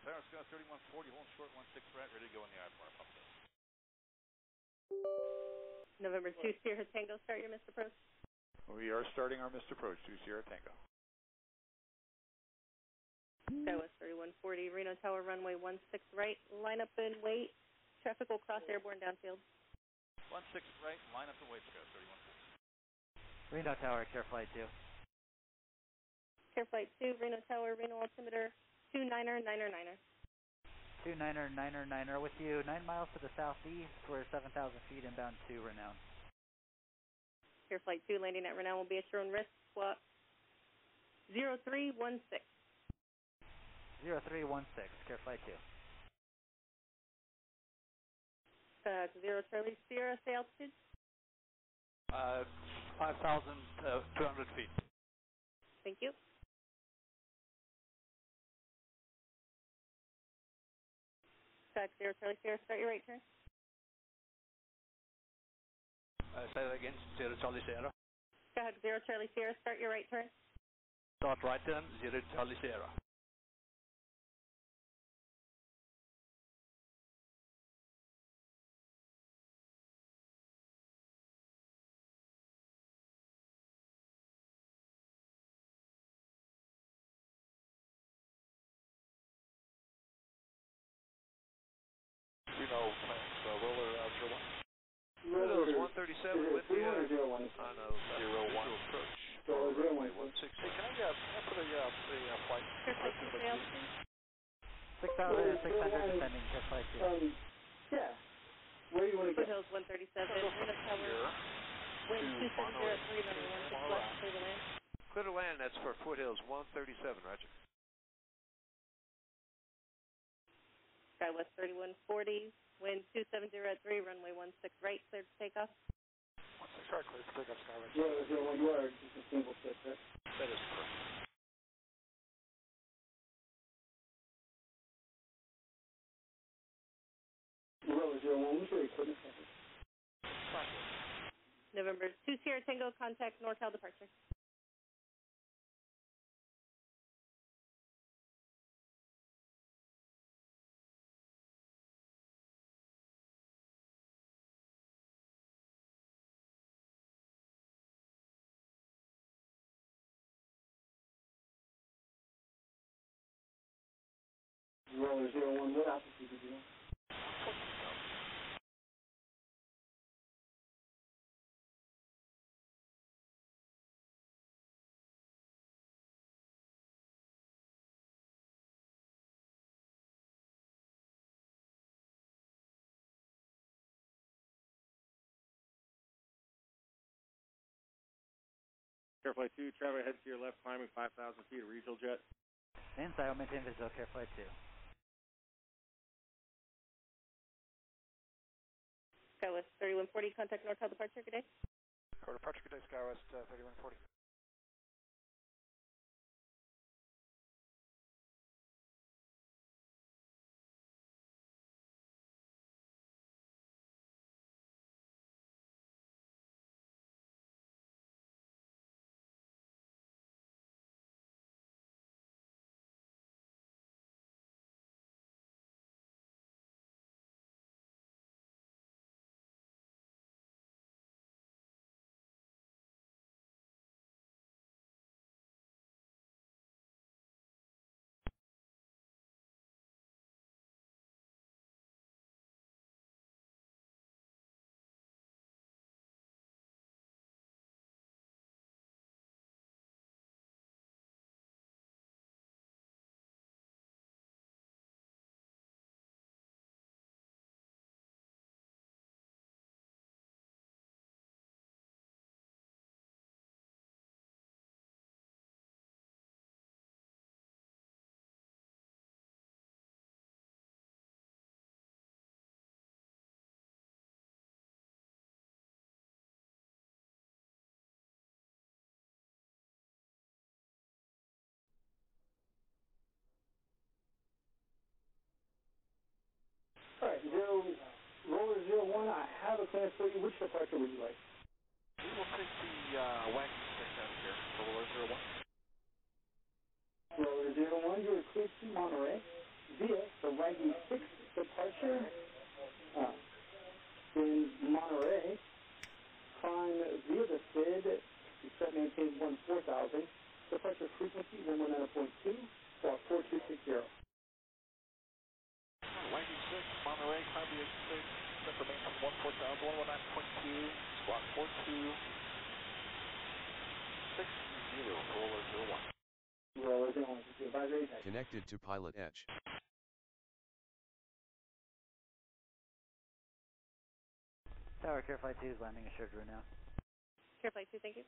Tower, Sky 3140, holding short 16 right, ready to go in the I-bar. Pump it. November 2 Sierra Tango, start your Mr. Approach. We are starting our Mr. Approach, 2 Sierra Tango. Skywest 3140, Reno Tower, runway 16 right, line up and wait. Traffic will cross airborne downfield. 16 right, line up and wait, Sky 3140. Reno Tower, Care Flight 2. Care Flight 2, Reno Tower, Reno altimeter 29er. 29er with you, 9 miles to the southeast. We're 7,000 feet inbound to Reno. Care Flight 2, landing at Reno will be at your own risk. Swap 0316. 0316, Care Flight 2. 0 Charlie Sierra, say altitude. 5,200 feet. Thank you. Sky 0 Charlie Sierra, start your right turn. Say that again, 0 Charlie Sierra. Sky 0 Charlie Sierra, start your right turn. Start right turn, 0 Charlie Sierra. Reno, roller 01. Roller 137 with you on a 0-1 approach. Runway 16. Hey, can I put a flight? Care Flight 2, say altitude. 6,600 descending, Care Flight 2. Yeah. Where do you want to go? Foothills 137, Reno Tower, wind 270 at 3, runway 16 left, clear to land. Clear to land, that's for Foothills 137, roger. Skywest 3140, wind 270 at 3, runway 16 right, clear to take off. 16 right, clear to take off, Skywest. Yeah, you are just a single step, right? That is correct. Roller 01, what's your equipment setting? November 2 Sierra Tango, contact NorCal departure. Roller 01, what altitude did you want? Care Flight 2, travel ahead to your left, climbing 5,000 feet, regional jet. Inside, maintain visual, Care Flight 2. Skywest 3140, contact NorCal departure, good day. Departure, good day, Skywest 3140. Alright, Roller 01, I have a clearance for you. Which departure would you like? We will take the wagon stick out here for Roller 01. Roller 01, you're cleared to Monterey via 96 departure in Monterey. Climb via the SID, set maintain 14,000. Departure frequency 119.2, squawk 4260. 96, Monterey, climb via 6, set the maintain 14,000, 119.2, squawk 4260, roller 01. Roller 01, advisory tech. Connected to PilotEdge. Tower, Care Flight 2 is landing assured Reno. Care Flight 2, thank you.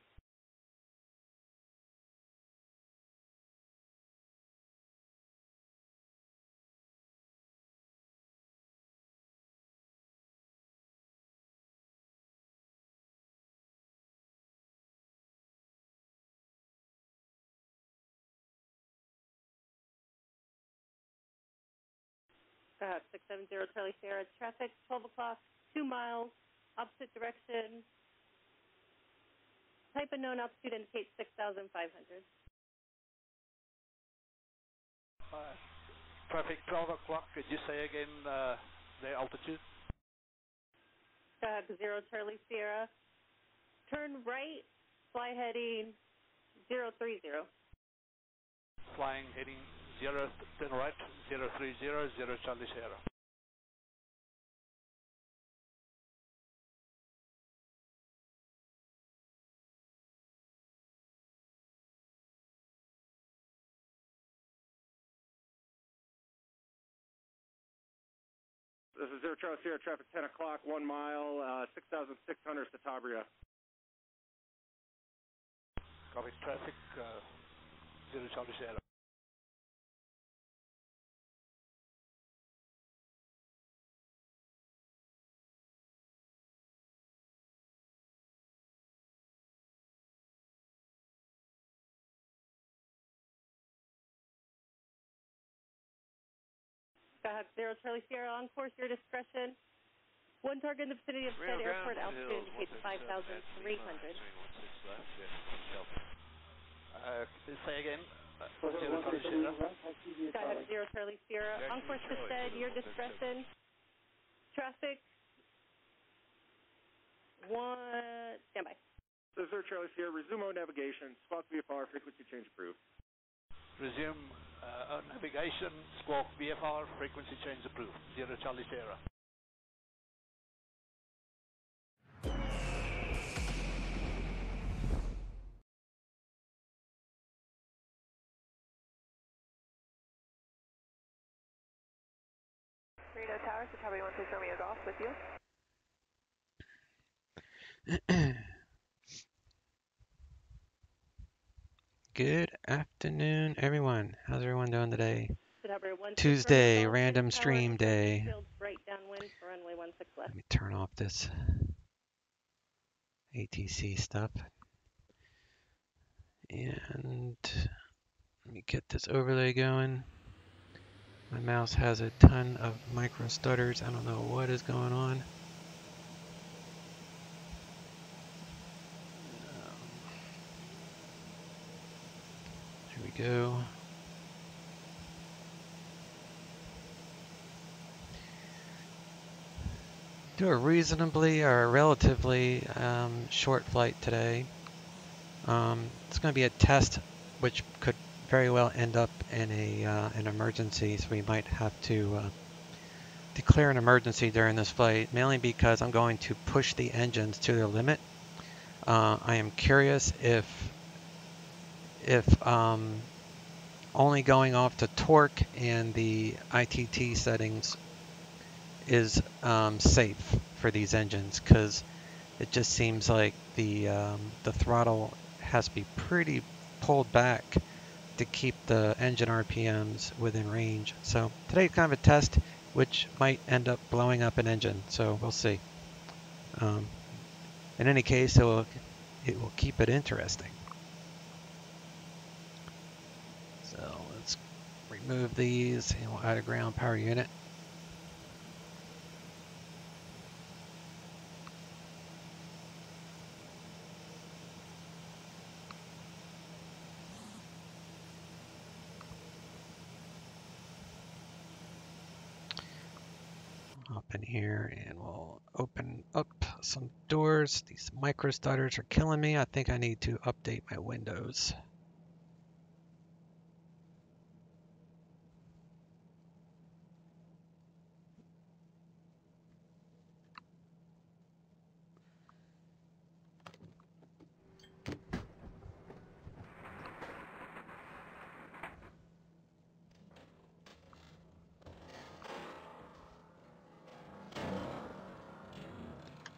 Uh, 670 Charlie Sierra, traffic 12 o'clock, 2 miles, opposite direction. Type of known altitude indicates 6,500. Traffic 12 o'clock, could you say again the altitude? 0 Charlie Sierra, turn right, fly heading 030. Flying heading 0, turn right, 030, 0 Charlie Sierra. This is 0 Charlie Sierra, traffic 10 o'clock, 1 mile, 6,600 Satabria. Copy traffic, 0 Charlie Sierra. Skyhawk 0 Charlie Sierra, on course, your discretion. One target in the vicinity of said airport, altitude indicates 5,300. Say again, 0 Charlie Sierra. Skyhawk 0 Charlie Sierra, on course to said, your discretion. Traffic 1, standby. This is 0 Charlie Sierra, resume mode navigation, squawk VFR, frequency change approved. Resume navigation, squawk VFR, frequency change approved, 0 Charlie Sierra. Reno Tower, Sacramento 16 Romeo Golf with you. Good afternoon, everyone. How's everyone doing today? Sacramento 16 Tuesday, Romeo Golf, random Tower, stream day. Field right downwind for runway 16 left. Let me turn off this ATC stuff. And let me get this overlay going. My mouse has a ton of micro stutters. I don't know what is going on. Here we go. Do a reasonably or relatively short flight today. It's going to be a test, which could very well end up in an emergency, so we might have to declare an emergency during this flight, mainly because I'm going to push the engines to their limit. I am curious if only going off to torque and the ITT settings is safe for these engines, because it just seems like the throttle has to be pretty pulled back to keep the engine RPMs within range. So today's kind of a test, which might end up blowing up an engine. So we'll see. In any case, it will keep it interesting. So let's remove these, and we'll add a ground power unit. Up in here, and we'll open up some doors. These micro stutters are killing me. I think I need to update my windows.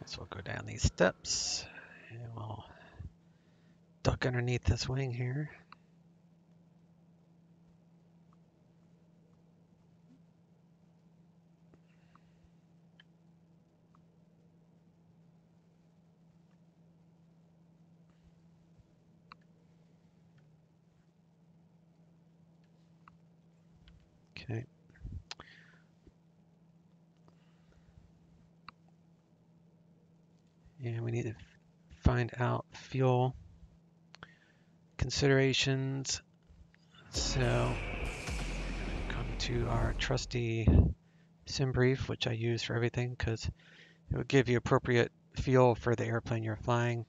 So we'll go down these steps, and we'll duck underneath this wing here. Okay. And we need to find out fuel considerations. So come to our trusty sim brief, which I use for everything because it will give you appropriate fuel for the airplane you're flying.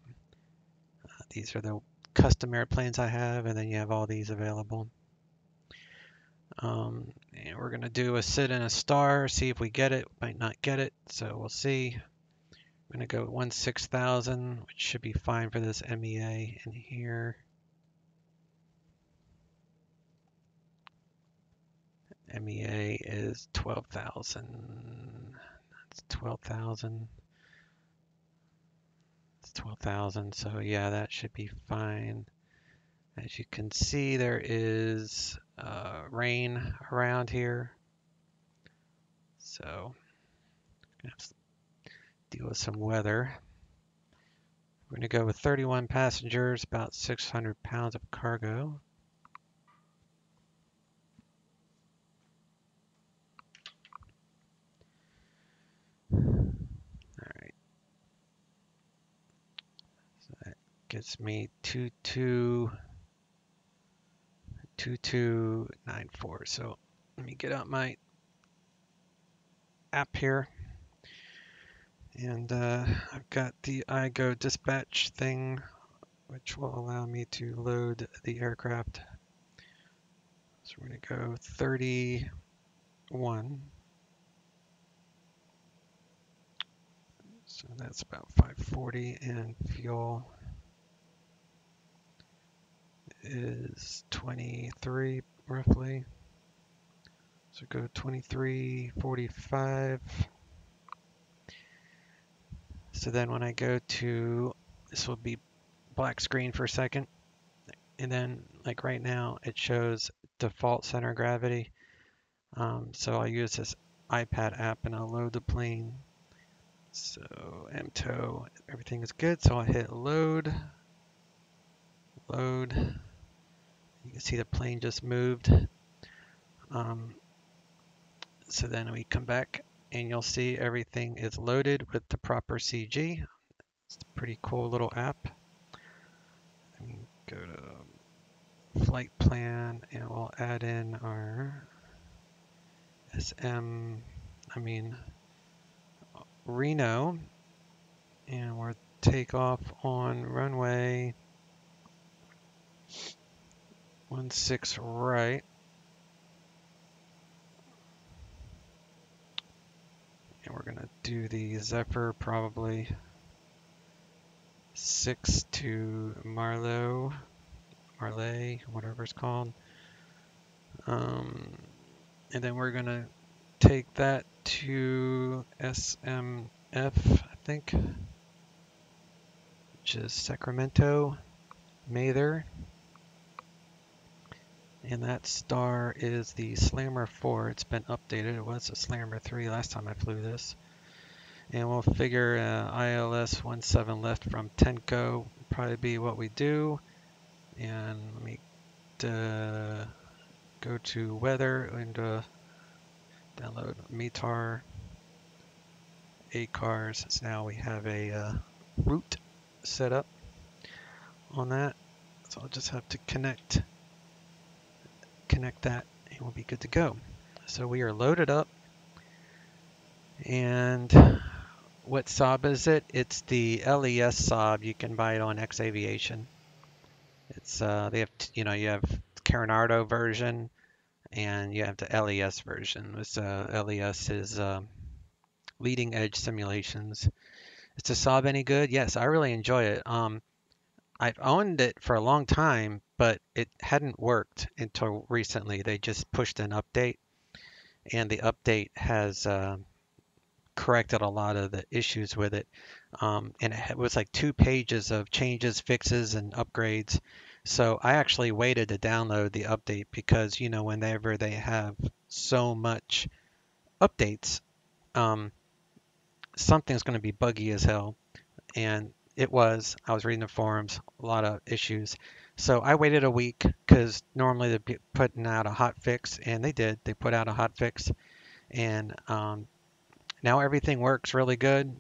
These are the custom airplanes I have, and then you have all these available. And we're going to do a sit and a star, see if we get it. Might not get it, so we'll see. I'm going to go 16,000, which should be fine for this MEA in here. MEA is 12,000. That's 12,000. It's 12,000, so yeah, that should be fine. As you can see, there is rain around here, so I'm gonna have to deal with some weather. We're going to go with 31 passengers, about 600 pounds of cargo. Alright. So that gets me 2294. So let me get out my app here. And I've got the iGo dispatch thing, which will allow me to load the aircraft. So we're going to go 31. So that's about 540, and fuel is 23 roughly. So go 2345. So then when I go to, this will be black screen for a second. And then like right now it shows default center of gravity. So I'll use this iPad app and I'll load the plane. So MTOW, everything is good. So I'll hit load. Load. You can see the plane just moved. So then we come back and you'll see everything is loaded with the proper CG. It's a pretty cool little app. Let me go to flight plan and we'll add in our Reno, and we'll take off on runway 16 right. And we're gonna do the Zephyr probably 6 to Marley, whatever it's called. And then we're gonna take that to SMF, I think, which is Sacramento, Mather. And that star is the Slammer 4. It's been updated. It was a Slammer 3 last time I flew this. And we'll figure ILS 17 left from Tenco probably be what we do. And let me go to weather and download METAR ACARS. So now we have a route set up on that. So I'll just have to connect that and we'll be good to go. So we are loaded up And what Saab is it? It's the LES Saab. You can buy it on X Aviation. It's they have you have Carenardo version and you have the LES version. This LES is leading edge simulations. Is the Saab any good? Yes, I really enjoy it. I've owned it for a long time, but it hadn't worked until recently. They just pushed an update, and the update has corrected a lot of the issues with it. And it was like 2 pages of changes, fixes, and upgrades. So I actually waited to download the update because, whenever they have so much updates, um, something's going to be buggy as hell. And it was. I was reading the forums, a lot of issues. So I waited a week because normally they'd be putting out a hot fix, and they did. They put out a hot fix, and now everything works really good.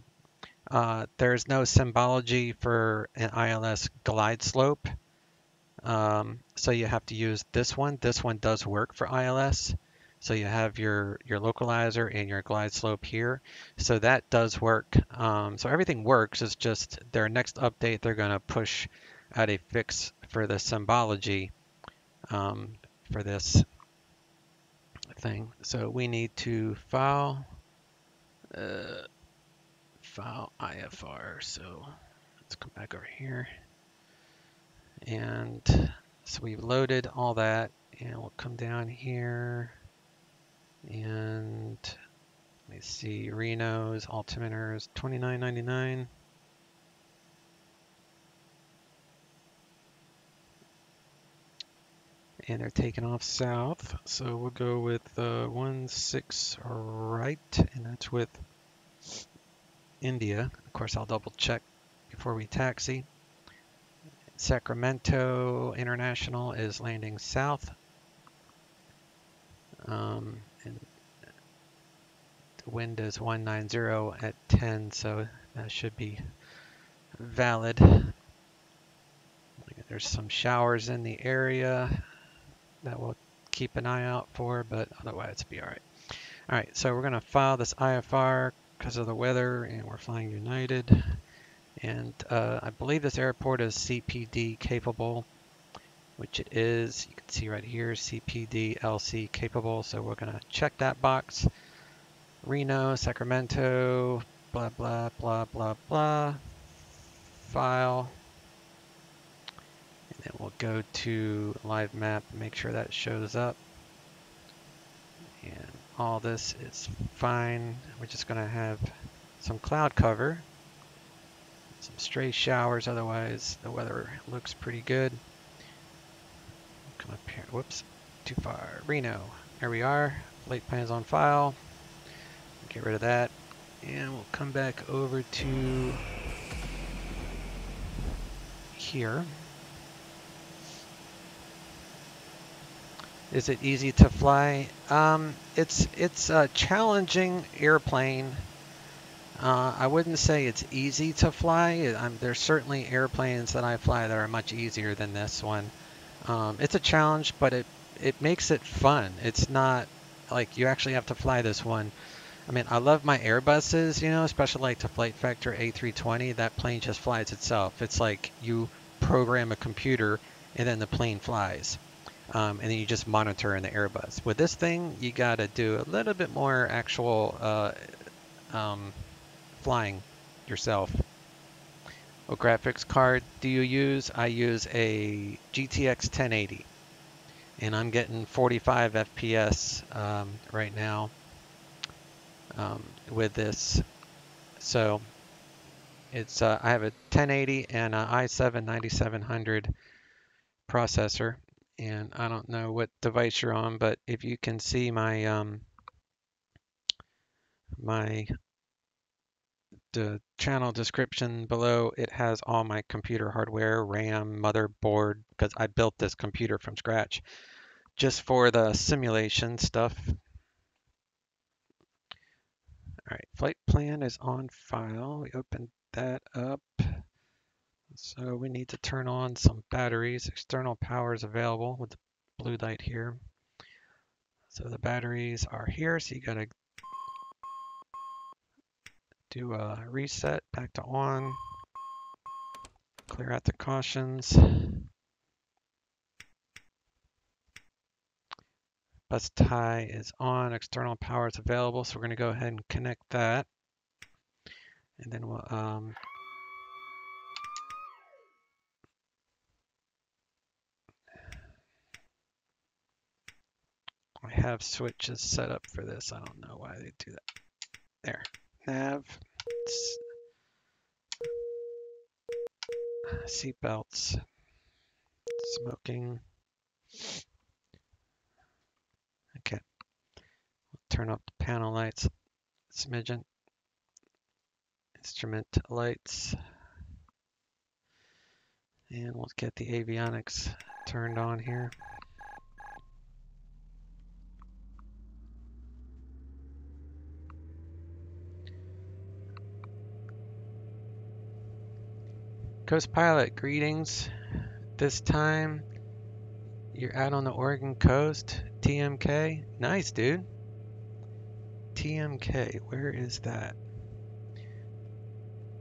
There's no symbology for an ILS glide slope, so you have to use this one. This one does work for ILS. So you have your localizer and your glide slope here. So that does work. So everything works. It's just their next update, they're going to push out a fix for the symbology for this thing. So we need to file IFR. So let's come back over here. And so we've loaded all that, and we'll come down here. And let me see, Reno's altimeter is $29.99. And they're taking off south, so we'll go with 16 right, and that's with India. Of course, I'll double check before we taxi. Sacramento International is landing south. And the wind is 190 at 10, so that should be valid. There's some showers in the area that we'll keep an eye out for, but otherwise it'll be all right. All right, so we're going to file this IFR because of the weather, and we're flying United. And I believe this airport is CPD capable, which it is. You can see right here, CPD LC capable. So we're going to check that box. Reno, Sacramento, blah, blah, blah, blah, blah. File. And then we'll go to live map and make sure that shows up. And all this is fine. We're just going to have some cloud cover, some stray showers. Otherwise, the weather looks pretty good. Come up here. Whoops, too far. Reno. There we are. Flight plans on file. Get rid of that. And we'll come back over to here. Is it easy to fly? It's a challenging airplane. I wouldn't say it's easy to fly. There's certainly airplanes that I fly that are much easier than this one. It's a challenge, but it makes it fun. It's not like you actually have to fly this one. I mean, I love my Airbuses, especially like the Flight Factor A320. That plane just flies itself. It's like you program a computer and then the plane flies. And then you just monitor in the Airbus. With this thing, you got to do a little bit more actual flying yourself. What graphics card do you use? I use a GTX 1080, and I'm getting 45 FPS right now with this. So it's I have a 1080 and an i7 9700 processor. And I don't know what device you're on, but if you can see my the channel description below, it has all my computer hardware, RAM, motherboard, because I built this computer from scratch just for the simulation stuff. All right, flight plan is on file. We opened that up. So we need to turn on some batteries. External power is available with the blue light here. So the batteries are here. So you got to Do a reset back to on. Clear out the cautions. Bus tie is on. External power is available, so we're going to go ahead and connect that. And then we'll I have switches set up for this. I don't know why they do that. There. Nav. Seat belts. Smoking. Okay. Turn up the panel lights. Smidgen. Instrument lights. And we'll get the avionics turned on here. Coast Pilot, greetings. This time you're out on the Oregon coast. TMK. Nice, dude. TMK. Where is that?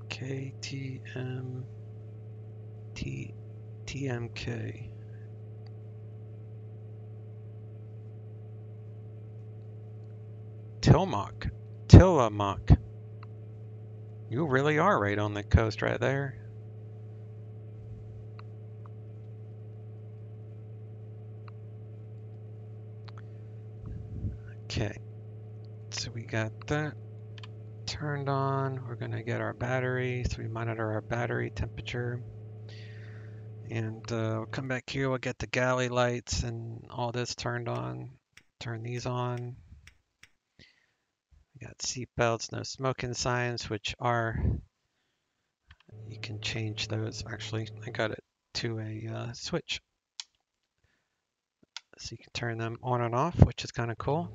KTM. TMK. Tillamook. You really are right on the coast right there. Okay, so we got that turned on. We're going to get our battery, so we monitor our battery temperature. And we'll come back here, we'll get the galley lights and all this turned on. Turn these on. We got seat belts, no smoking signs, which are, you can change those. Actually, I got it to a switch. So you can turn them on and off, which is kind of cool.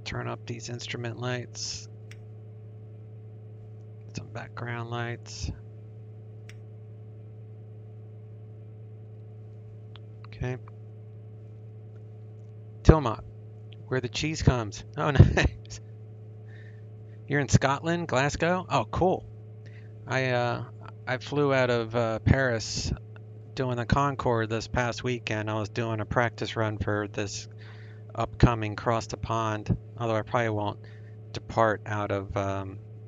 Turn up these instrument lights. Some background lights. Okay. Tillamook, where the cheese comes. Oh, nice. You're in Scotland, Glasgow? Oh, cool. I flew out of Paris doing the Concorde this past weekend. I was doing a practice run for this upcoming cross the pond, although I probably won't depart out of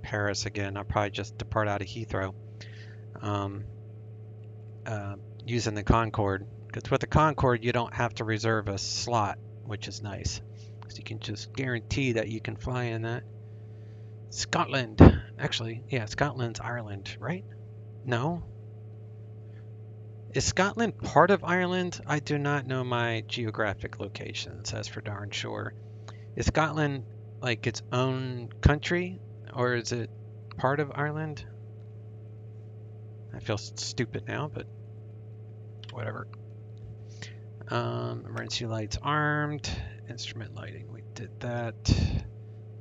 Paris again. I'll probably just depart out of Heathrow using the Concorde, because with the Concorde you don't have to reserve a slot, which is nice, so you can just guarantee that you can fly in that. Scotland, actually, yeah, Scotland's Ireland, right? No, is Scotland part of Ireland? I do not know my geographic locations, as for darn sure. Is Scotland like its own country, or is it part of Ireland? I feel stupid now, but whatever. Emergency lights armed. Instrument lighting, we did that.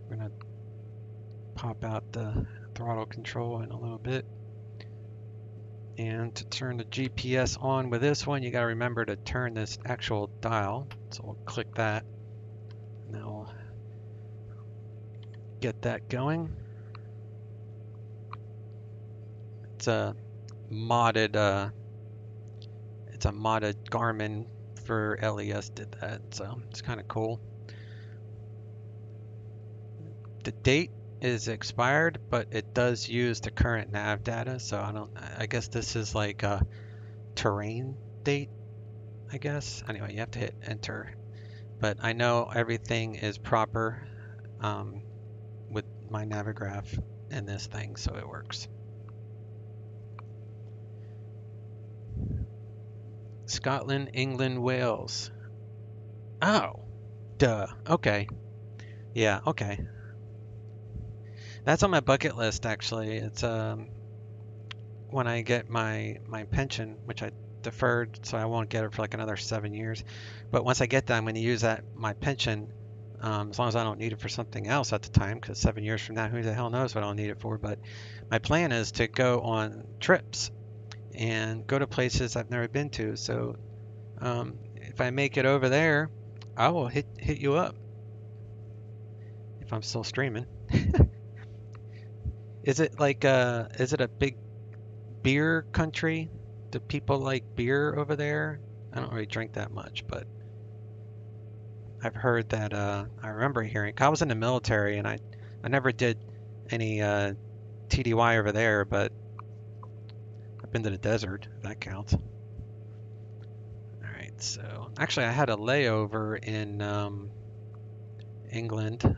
We're gonna pop out the throttle control in a little bit. And to turn the GPS on with this one, you gotta remember to turn this actual dial. So we'll click that. Now we'll get that going. It's a modded Garmin for LES did that, so it's kind of cool. The date is expired, but it does use the current nav data, so I guess this is like a terrain date, I guess. Anyway, you have to hit enter, but I know everything is proper with my Navigraph in this thing, so it works. Scotland, England, Wales. Oh, duh. Okay. Yeah, okay. That's on my bucket list, actually. It's when I get my pension, which I deferred, so I won't get it for like another 7 years. But once I get that, I'm going to use my pension, as long as I don't need it for something else at the time, because 7 years from now, who the hell knows what I'll need it for. But my plan is to go on trips and go to places I've never been to. So if I make it over there, I will hit you up if I'm still streaming. Is it like is it a big beer country? Do people like beer over there? I don't really drink that much, but I've heard that I remember hearing. I was in the military and I never did any TDY over there, but I've been to the desert, if that counts. All right, so actually I had a layover in England.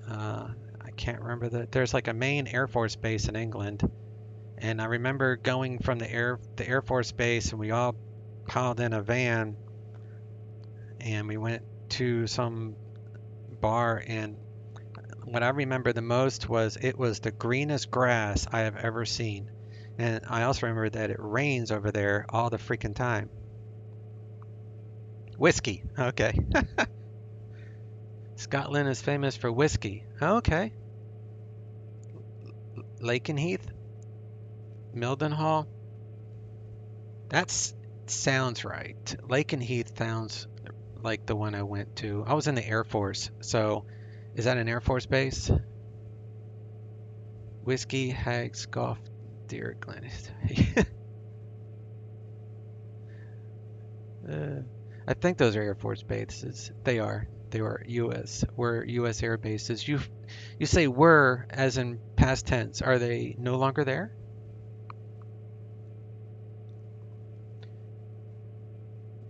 I can't remember there's like a main Air Force base in England, and I remember going from the Air Force base, and we all piled in a van, and we went to some bar, and what I remember the most was it was the greenest grass I have ever seen. And I also remember that it rains over there all the freaking time. Whiskey. Okay. Scotland is famous for whiskey. Okay. Lakenheath? Mildenhall? That sounds right. Lakenheath sounds like the one I went to. I was in the Air Force, so is that an Air Force base? Whiskey, Hags, Golf, Deer, Glen. I think those are Air Force bases. They are. They were U.S. Were U.S. air bases. You say were as in past tense. Are they no longer there?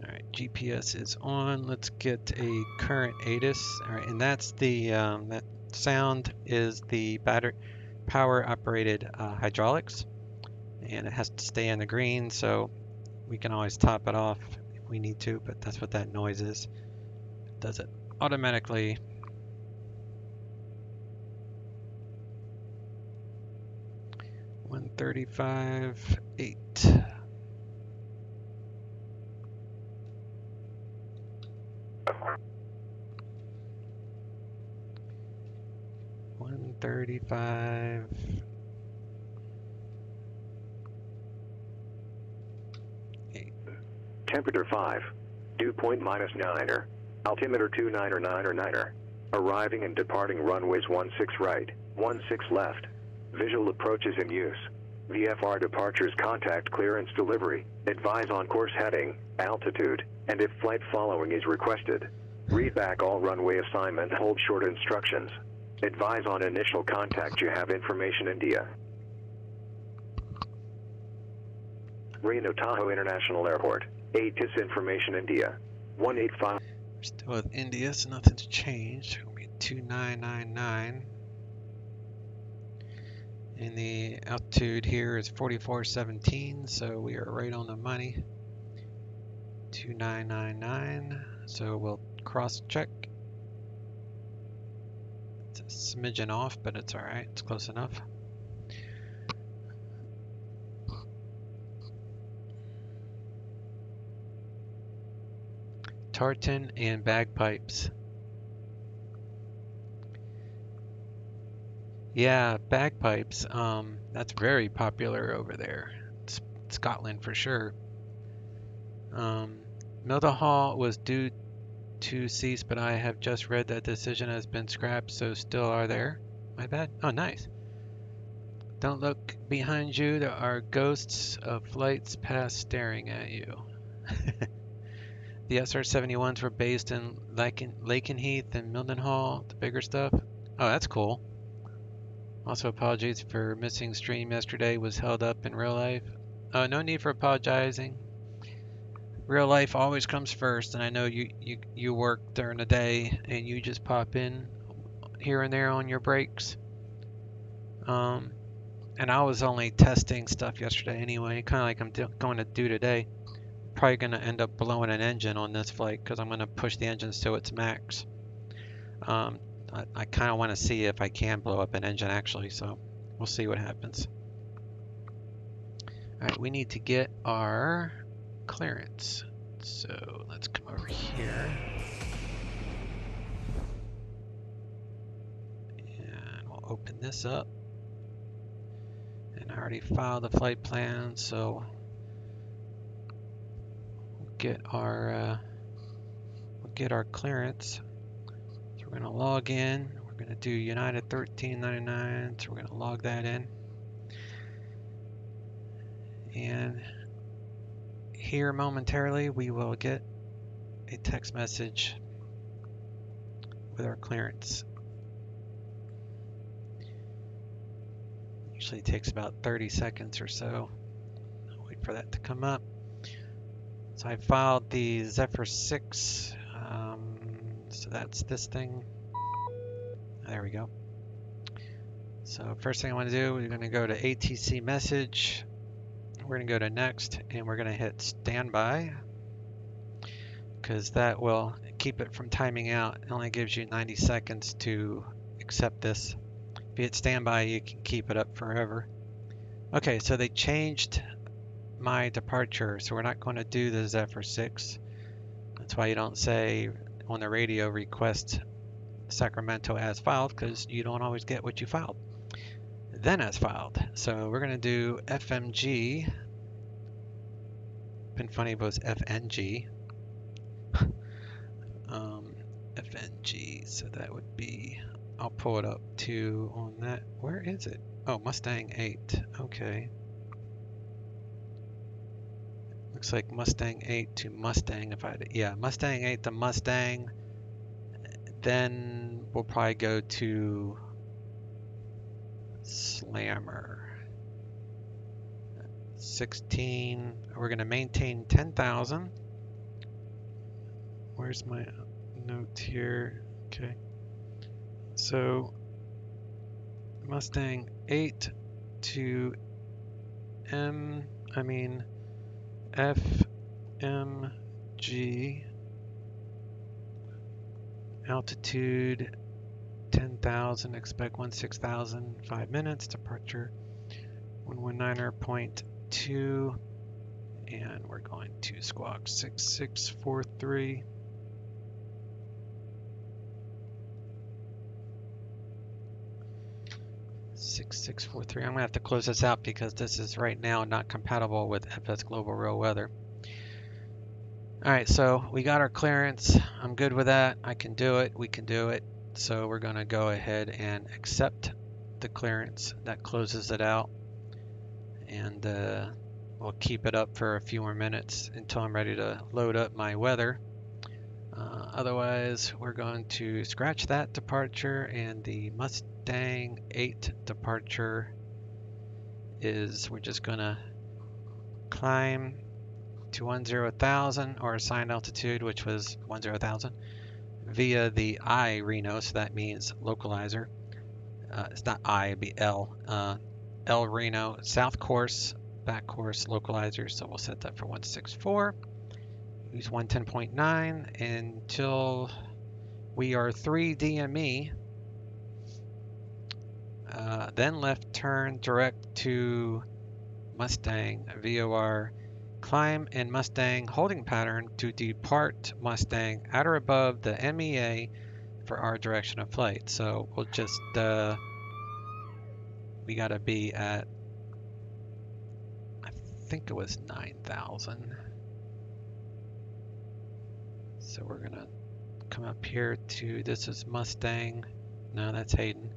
All right. GPS is on. Let's get a current ATIS. All right, and that's the that sound is the battery power operated hydraulics, and it has to stay in the green, so we can always top it off if we need to, but that's what that noise is. It does it automatically. $135.8. $135. Temperature 5. Dew point -9er. Altimeter 29er. Arriving and departing runways 16 right, 16 left. Visual approaches in use. VFR departures, contact clearance, delivery. Advise on course heading, altitude, and if flight following is requested. Read back all runway assignment, hold short instructions. Advise on initial contact, you have information India. Reno Tahoe International Airport. ATIS information India. 185. We're still with India, so nothing's changed. It'll be 2999. And the altitude here is 4417, so we are right on the money. 2999. So we'll cross check. It's a smidgen off, but it's alright, it's close enough. Tartan and bagpipes. Yeah, bagpipes. That's very popular over there. It's Scotland for sure. Mildenhall was due to cease, but I have just read that decision has been scrapped, so still are there. My bad. Oh, nice. Don't look behind you. There are ghosts of flights past staring at you. The SR-71s were based in Lakenheath and Mildenhall, the bigger stuff. Oh, that's cool. Also, apologies for missing stream yesterday. Was held up in real life. Oh, no need for apologizing. Real life always comes first, and I know you work during the day and you just pop in here and there on your breaks. And I was only testing stuff yesterday anyway, kind of like I'm going to do today. Probably going to end up blowing an engine on this flight because I'm going to push the engines to its max. I kind of want to see if I can blow up an engine actually, so we'll see what happens. Alright, we need to get our clearance. So let's come over here. And we'll open this up. And I already filed the flight plan, so we'll get our clearance. So we're going to log in. We're We're going to do United 1399, so we're going to log that in. And here momentarily we will get a text message with our clearance. Usually it takes about 30 seconds or so. I'll wait for that to come up. So I filed the Zephyr 6, so that's this thing. There we go. So first thing I want to do, we're going to go to ATC message. We're going to go to next, and we're going to hit standby, because that will keep it from timing out. It only gives you 90 seconds to accept this. If you hit standby, you can keep it up forever. Okay, so they changed my departure, so we're not going to do the Zephyr 6. That's why you don't say on the radio request Sacramento as filed, because you don't always get what you filed. Then as filed. So we're going to do FMG. Been funny if it was FNG. FNG, so that would be, I'll pull it up too on that. Where is it? Oh, Mustang 8. Okay. Looks like Mustang 8 to Mustang. If I had, yeah, Mustang 8 to Mustang. Then we'll probably go to Slammer. 16. We're going to maintain 10,000. Where's my note here? Okay. So Mustang 8 to FMG. Altitude 10,000, expect 16,000, 5 minutes, departure 119.2, and we're going to squawk 6643. I'm gonna have to close this out because this is right now not compatible with FS Global Real Weather. Alright, so we got our clearance. I'm good with that. I can do it. We can do it. So we're going to go ahead and accept the clearance. That closes it out. And we'll keep it up for a few more minutes until I'm ready to load up my weather. Otherwise, we're going to scratch that departure, and the Mustang 8 departure is, we're just going to climb to 10,000, or assigned altitude, which was 10,000, via the I Reno, so that means localizer. It's not I, it'd be L. L Reno, south course, back course, localizer, so we'll set that for 164. Use 110.9 until we are 3 DME. Then left turn direct to Mustang, VOR. Climb in Mustang holding pattern to depart Mustang at or above the MEA for our direction of flight. So we'll just, we gotta be at, I think it was 9,000. So we're gonna come up here to, this is Mustang. No, that's Hayden.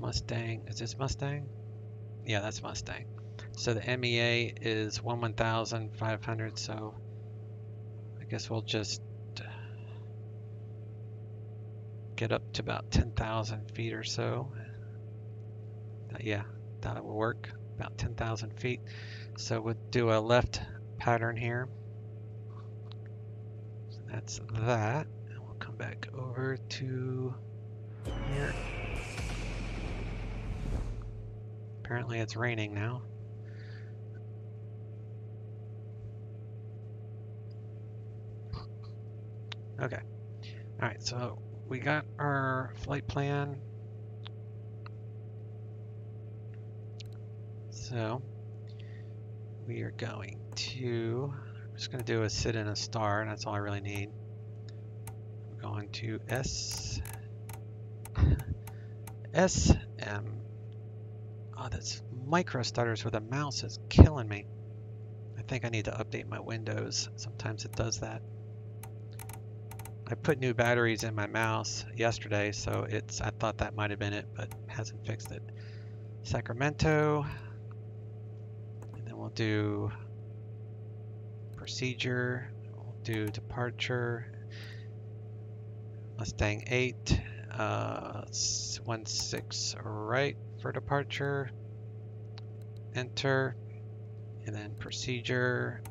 Mustang, is this Mustang? Yeah, that's Mustang. So the MEA is 11,500, so I guess we'll just get up to about 10,000 feet or so. Yeah, that will work, about 10,000 feet. So we'll do a left pattern here. So that's that. And we'll come back over to here. Apparently it's raining now. Okay. Alright, so we got our flight plan. So we are going to, I'm just going to do a sit in a star, and that's all I really need. We're going to SM. Oh, that's micro stutters where the mouse is killing me. I think I need to update my Windows. Sometimes it does that. I put new batteries in my mouse yesterday, so I thought that might have been it, but hasn't fixed it. Sacramento, and then we'll do procedure, we'll do departure, Mustang 8, 16 right for departure, enter, and then procedure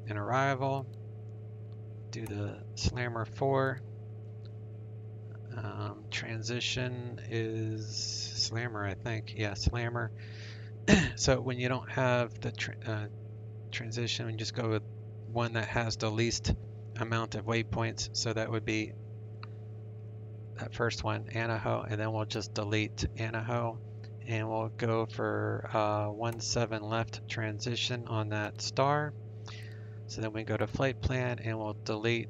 and arrival, do the slammer 4, transition is slammer, I think, yeah, slammer. So when you don't have the transition, we just go with one that has the least amount of waypoints, so that would be that first one, Anaho, and then we'll just delete Anaho, and we'll go for 17 left transition on that star. So then we go to flight plan and we'll delete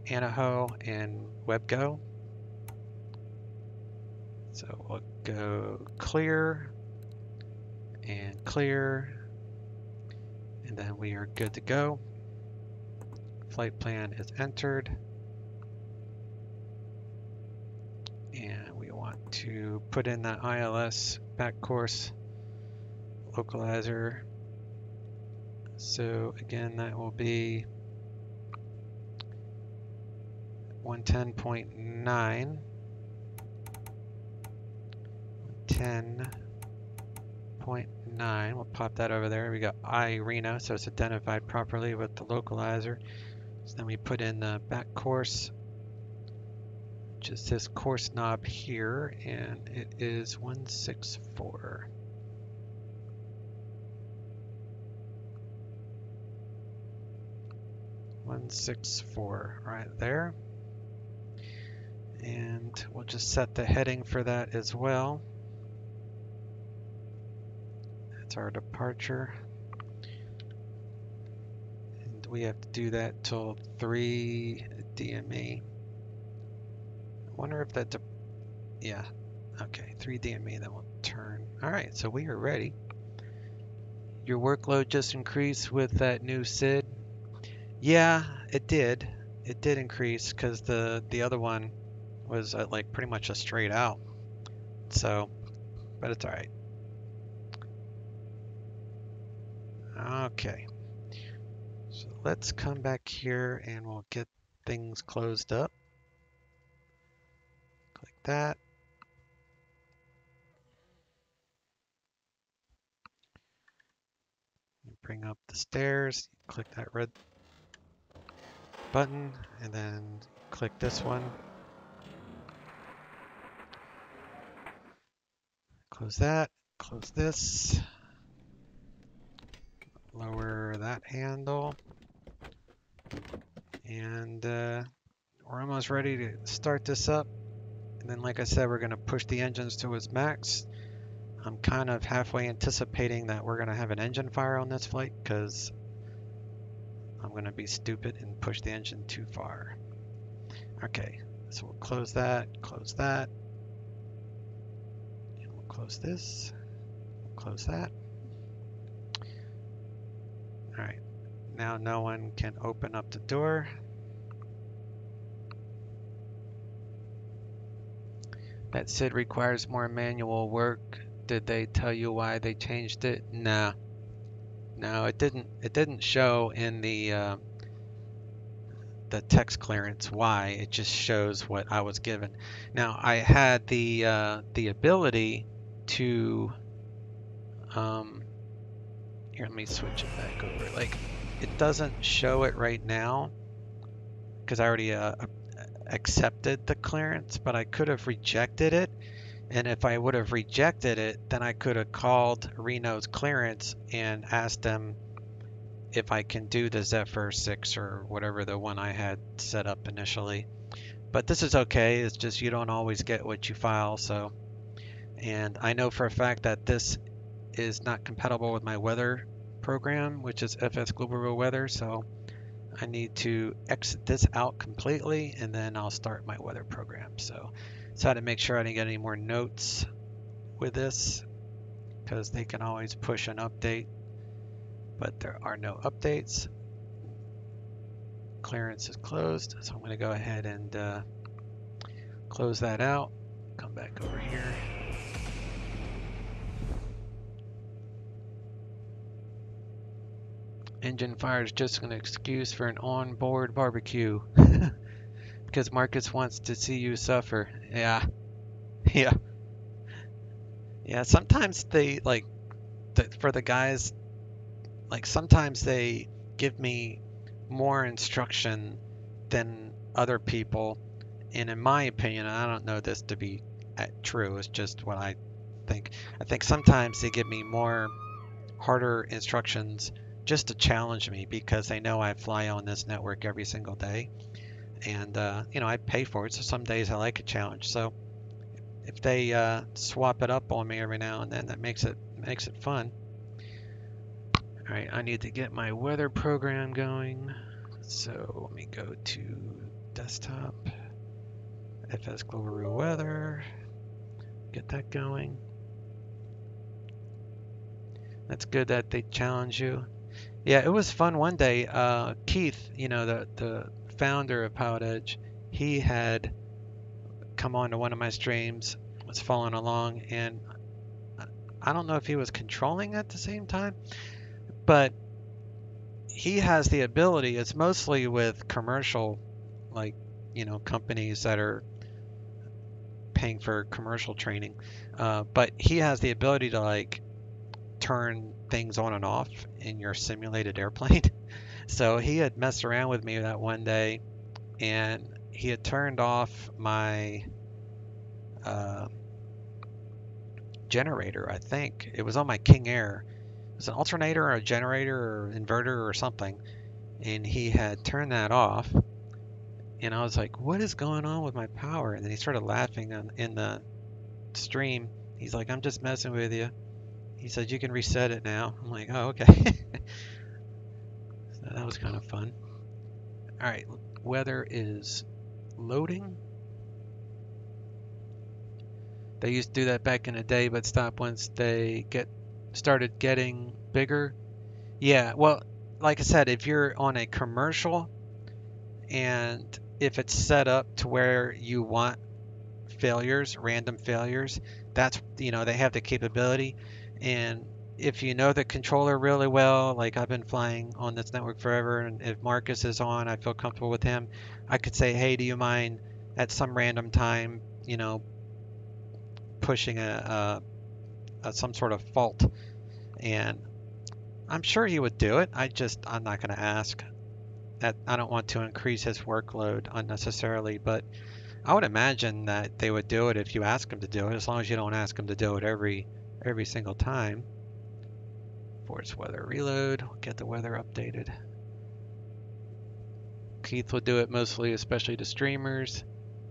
Anaho and WebGo. So we'll go clear and clear, and then we are good to go. Flight plan is entered. And we want to put in that ILS back course localizer. So again, that will be 110.9. 10.9. We'll pop that over there. We got Reno, so it's identified properly with the localizer. So then we put in the back course, which is this course knob here, and it is 164. Right there. And we'll just set the heading for that as well. That's our departure. And we have to do that till 3 DME. I wonder if that, yeah, okay, 3 DME, then we'll turn. All right, so we are ready. Your workload just increased with that new SID. Yeah, it did. It did increase because the other one was like pretty much a straight out. So, but it's all right. Okay. So let's come back here and we'll get things closed up. Click that. Bring up the stairs. Click that red button and then click this one. Close that. Close this. Lower that handle. And we're almost ready to start this up. And then, like I said, we're going to push the engines to its max. I'm kind of halfway anticipating that we're going to have an engine fire on this flight because I'm going to be stupid and push the engine too far. Okay, so we'll close that, and we'll close this, we'll close that. All right, now no one can open up the door. That SID requires more manual work. Did they tell you why they changed it? Nah. No, it didn't. It didn't show in the text clearance why. It just shows what I was given. Now I had the ability to here, let me switch it back over. Like, it doesn't show it right now because I already accepted the clearance, but I could have rejected it. And if I would have rejected it, then I could have called Reno's clearance and asked them if I can do the Zephyr 6 or whatever the one I had set up initially. But this is okay. It's just you don't always get what you file. So, and I know for a fact that this is not compatible with my weather program, which is FS Global Weather. So I need to exit this out completely, and then I'll start my weather program. So I had to make sure I didn't get any more notes with this because they can always push an update, but there are no updates. clearance is closed, so I'm going to go ahead and close that out. Come back over here. Engine fire is just an excuse for an onboard barbecue. Because Marcus wants to see you suffer. Yeah. Yeah. Yeah, sometimes they, like, for the guys, like, sometimes they give me more instruction than other people. And in my opinion, I don't know this to be true, it's just what I think. I think sometimes they give me more harder instructions just to challenge me because they know I fly on this network every single day. And, you know, I pay for it, so some days I like a challenge. So if they swap it up on me every now and then, that makes it fun. All right, I need to get my weather program going. So let me go to desktop, FS Global Real Weather, get that going. That's good that they challenge you. Yeah, it was fun one day. Keith, you know, the founder of PilotEdge, he had come on to one of my streams, was following along, and I don't know if he was controlling at the same time, but he has the ability, it's mostly with commercial, like, you know, companies that are paying for commercial training, but he has the ability to, like, turn things on and off in your simulated airplane. So he had messed around with me that one day, and he had turned off my generator, I think. It was on my King Air. It was an alternator or a generator or inverter or something, and he had turned that off. And I was like, what is going on with my power? And then he started laughing in the stream. He's like, I'm just messing with you. He said, you can reset it now. I'm like, oh, okay. So that was kind of fun. All right, weather is loading. They used to do that back in the day, but stopped once they started getting bigger. Yeah, well, like I said, if you're on a commercial and if it's set up to where you want failures, random failures, that's, you know, they have the capability. And if you know the controller really well, like I've been flying on this network forever, and if Marcus is on, I feel comfortable with him, I could say, hey, do you mind at some random time, you know, pushing some sort of fault? And I'm sure he would do it. I'm not going to ask. I don't want to increase his workload unnecessarily, but I would imagine that they would do it if you ask them to do it, as long as you don't ask them to do it every single time. Force weather reload, we'll get the weather updated. Keith will do it mostly, especially to streamers.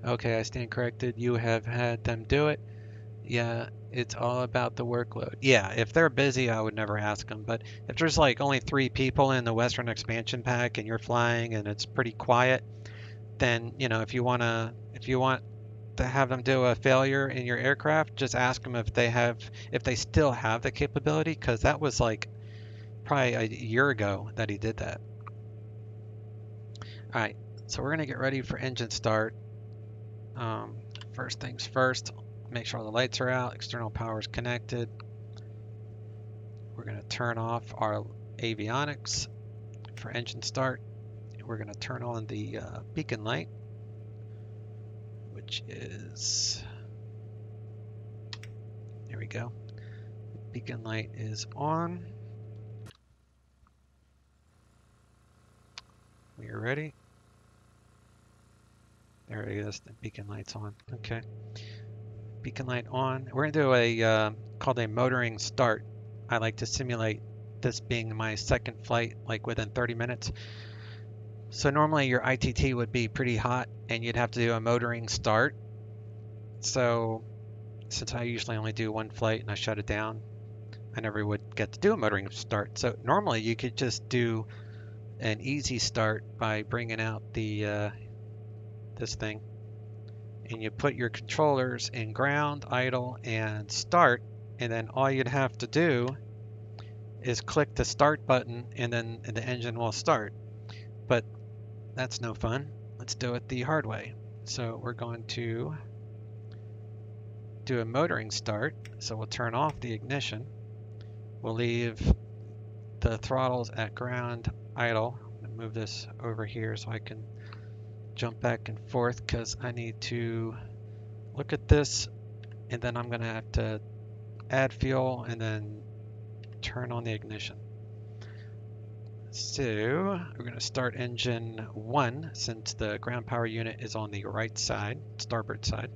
Okay, I stand corrected. You have had them do it. Yeah, it's all about the workload. Yeah, if they're busy, I would never ask them. But if there's like only 3 people in the Western expansion pack and you're flying and it's pretty quiet, then, you know, if you want to have them do a failure in your aircraft, just ask them if they still have the capability, because that was like probably a year ago that he did that. All right, so we're gonna get ready for engine start. First things first, make sure all the lights are out, external power is connected. We're gonna turn off our avionics for engine start. We're gonna turn on the beacon light, which is, there we go. Beacon light is on. We are ready. There it is, the beacon light's on. Okay. Beacon light on. We're gonna do a called a motoring start. I like to simulate this being my second flight, like within 30 minutes. So normally your ITT would be pretty hot and you'd have to do a motoring start. So since I usually only do one flight and I shut it down, I never would get to do a motoring start. So normally you could just do an easy start by bringing out the this thing, and you put your controllers in ground, idle, and start, and then all you'd have to do is click the start button and then the engine will start. But that's no fun. Let's do it the hard way. So we're going to do a motoring start. So we'll turn off the ignition. We'll leave the throttles at ground idle. Move this over here so I can jump back and forth because I need to look at this, and then I'm going to have to add fuel and then turn on the ignition. So we're going to start engine 1 since the ground power unit is on the right side, starboard side.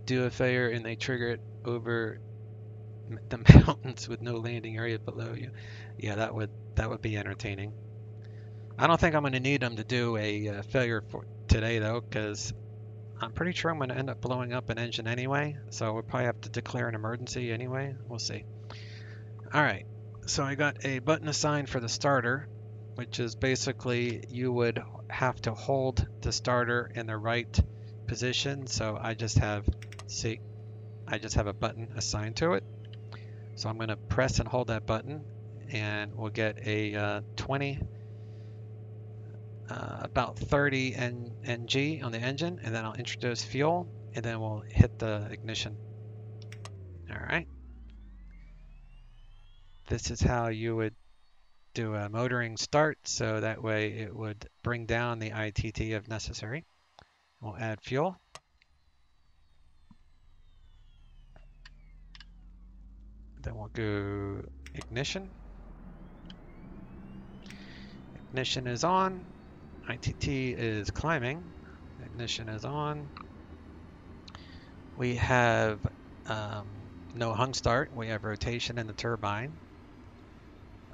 Do a failure and they trigger it over the mountains with no landing area below you. Yeah, that would be entertaining. I don't think I'm going to need them to do a failure for today though, because I'm pretty sure I'm going to end up blowing up an engine anyway, so we'll probably have to declare an emergency anyway. We'll see. Alright, so I got a button assigned for the starter, which is basically you would have to hold the starter in the right position. So I just have a button assigned to it. So I'm going to press and hold that button, and we'll get a 20, about 30 NG on the engine, and then I'll introduce fuel, and then we'll hit the ignition. All right. This is how you would do a motoring start, so that way it would bring down the ITT if necessary. We'll add fuel. Then we'll go ignition. Ignition is on. ITT is climbing. Ignition is on. We have no hung start. We have rotation in the turbine.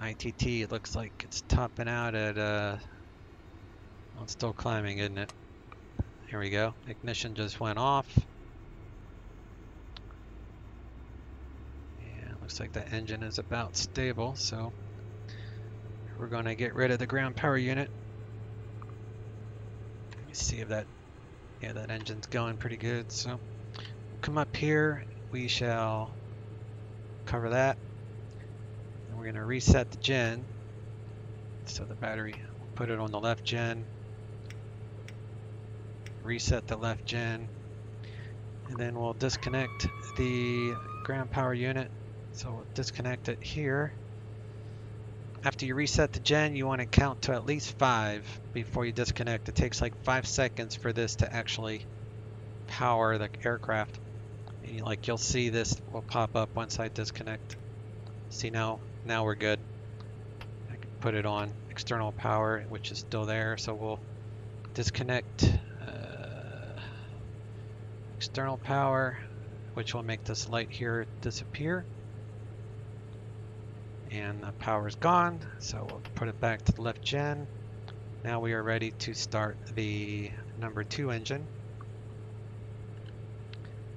ITT, it looks like it's topping out at, well, it's still climbing, isn't it? Here we go. Ignition just went off. Yeah, looks like the engine is about stable, so we're going to get rid of the ground power unit. Let me see if that, yeah, that engine's going pretty good. So we'll come up here. We shall cover that. And we're going to reset the gen. So the battery, we'll put it on the left gen. Reset the left gen. And then we'll disconnect the ground power unit. So we'll disconnect it here. After you reset the gen, you want to count to at least 5 before you disconnect. It takes like 5 seconds for this to actually power the aircraft. And you'll see this will pop up once I disconnect. See, now we're good. I can put it on external power, which is still there. So we'll disconnect external power, which will make this light here disappear. And the power's gone, so we'll put it back to the left gen. Now we are ready to start the number 2 engine.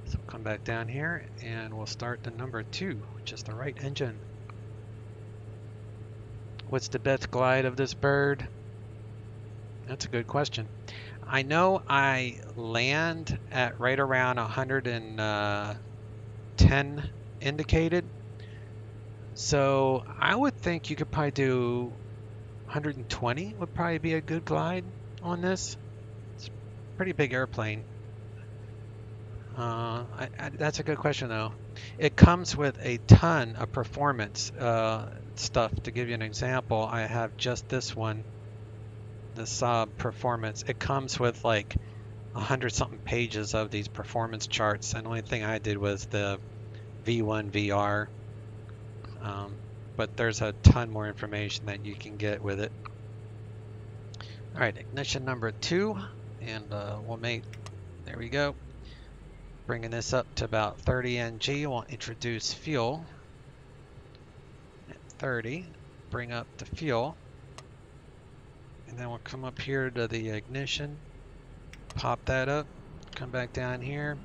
So we'll come back down here and we'll start the number 2, which is the right engine. What's the best glide of this bird? That's a good question. I know I land at right around 110 indicated. So I would think you could probably do 120 would probably be a good glide on this. It's a pretty big airplane. That's a good question though. It comes with a ton of performance stuff. To give you an example, I have just this one, the Saab performance. It comes with like 100-something pages of these performance charts, and the only thing I did was the V1 VR. But there's a ton more information that you can get with it. All right, ignition number 2, and we'll make, there we go. Bringing this up to about 30 NG, we'll introduce fuel. At 30, bring up the fuel. And then we'll come up here to the ignition, pop that up, come back down here.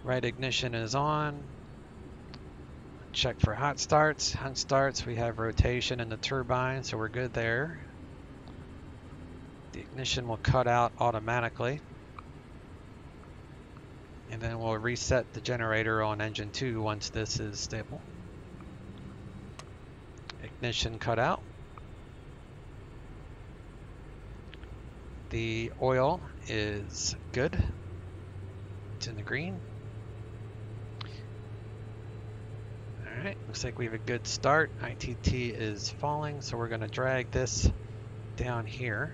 Right ignition is on. Check for hot starts. Hot starts, we have rotation in the turbine, so we're good there. The ignition will cut out automatically. And then we'll reset the generator on engine 2 once this is stable. Ignition cut out. The oil is good. It's in the green. Alright, looks like we have a good start. ITT is falling, so we're going to drag this down here.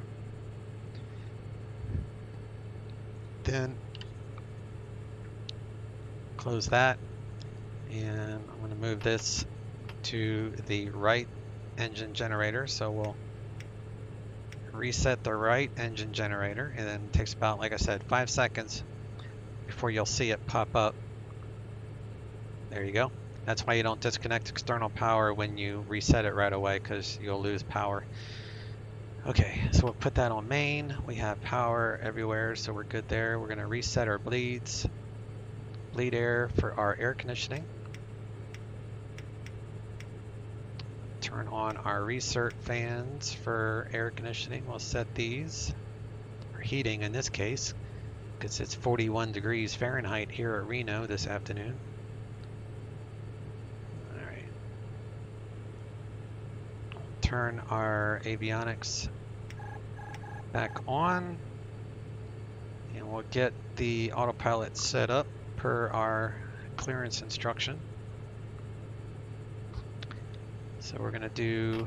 Then close that, and I'm going to move this to the right engine generator. So we'll reset the right engine generator, and then it takes about, like I said, 5 seconds before you'll see it pop up. There you go. That's why you don't disconnect external power when you reset it right away, because you'll lose power. Okay, so we'll put that on main. We have power everywhere, so we're good there. We're going to reset our bleeds. Bleed air for our air conditioning. Turn on our recert fans for air conditioning. We'll set these for heating in this case, because it's 41 degrees Fahrenheit here at Reno this afternoon. Alright. Turn our avionics back on, and we'll get the autopilot set up per our clearance instruction. So we're going to do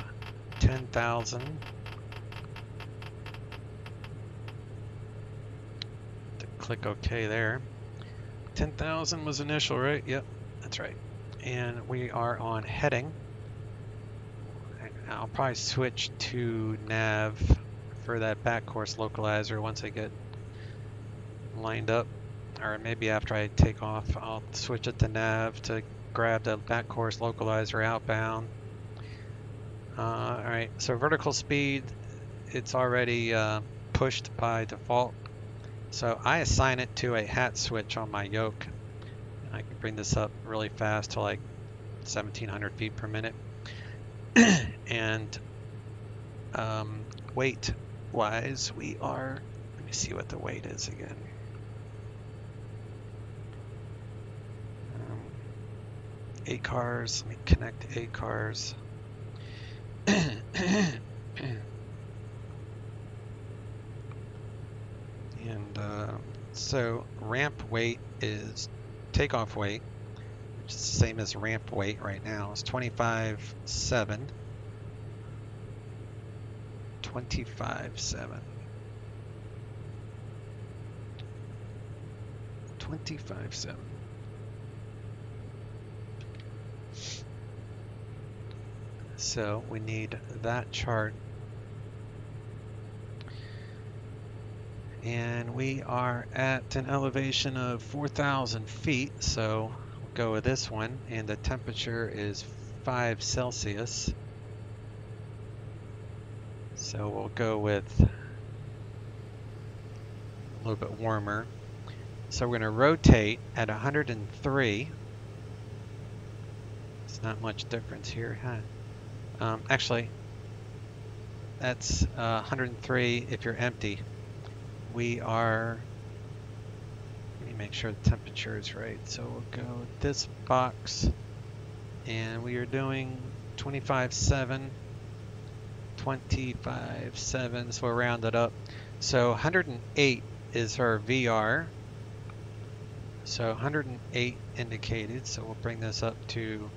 10,000. Click OK there. 10,000 was initial, right? Yep, that's right. And we are on heading. I'll probably switch to nav for that back course localizer once I get lined up. Or maybe after I take off, I'll switch it to nav to grab the back course localizer outbound. Alright, so vertical speed, it's already pushed by default. So I assign it to a hat switch on my yoke. I can bring this up really fast to like 1,700 feet per minute. And weight wise, we are, let me see what the weight is again. Eight cars, let me connect 8 cars. And so ramp weight is takeoff weight, which is the same as ramp weight right now. It's 25.7. 25.7. 25.7. So we need that chart. And we are at an elevation of 4,000 feet, so we'll go with this one. And the temperature is 5 Celsius. So we'll go with a little bit warmer. So we're going to rotate at 103. It's not much difference here, huh? Actually, that's 103 if you're empty. We are, let me make sure the temperature is right. So we'll go with this box, and we are doing 25.7, 25.7, so we'll round it up. So 108 is our VR. So 108 indicated, so we'll bring this up to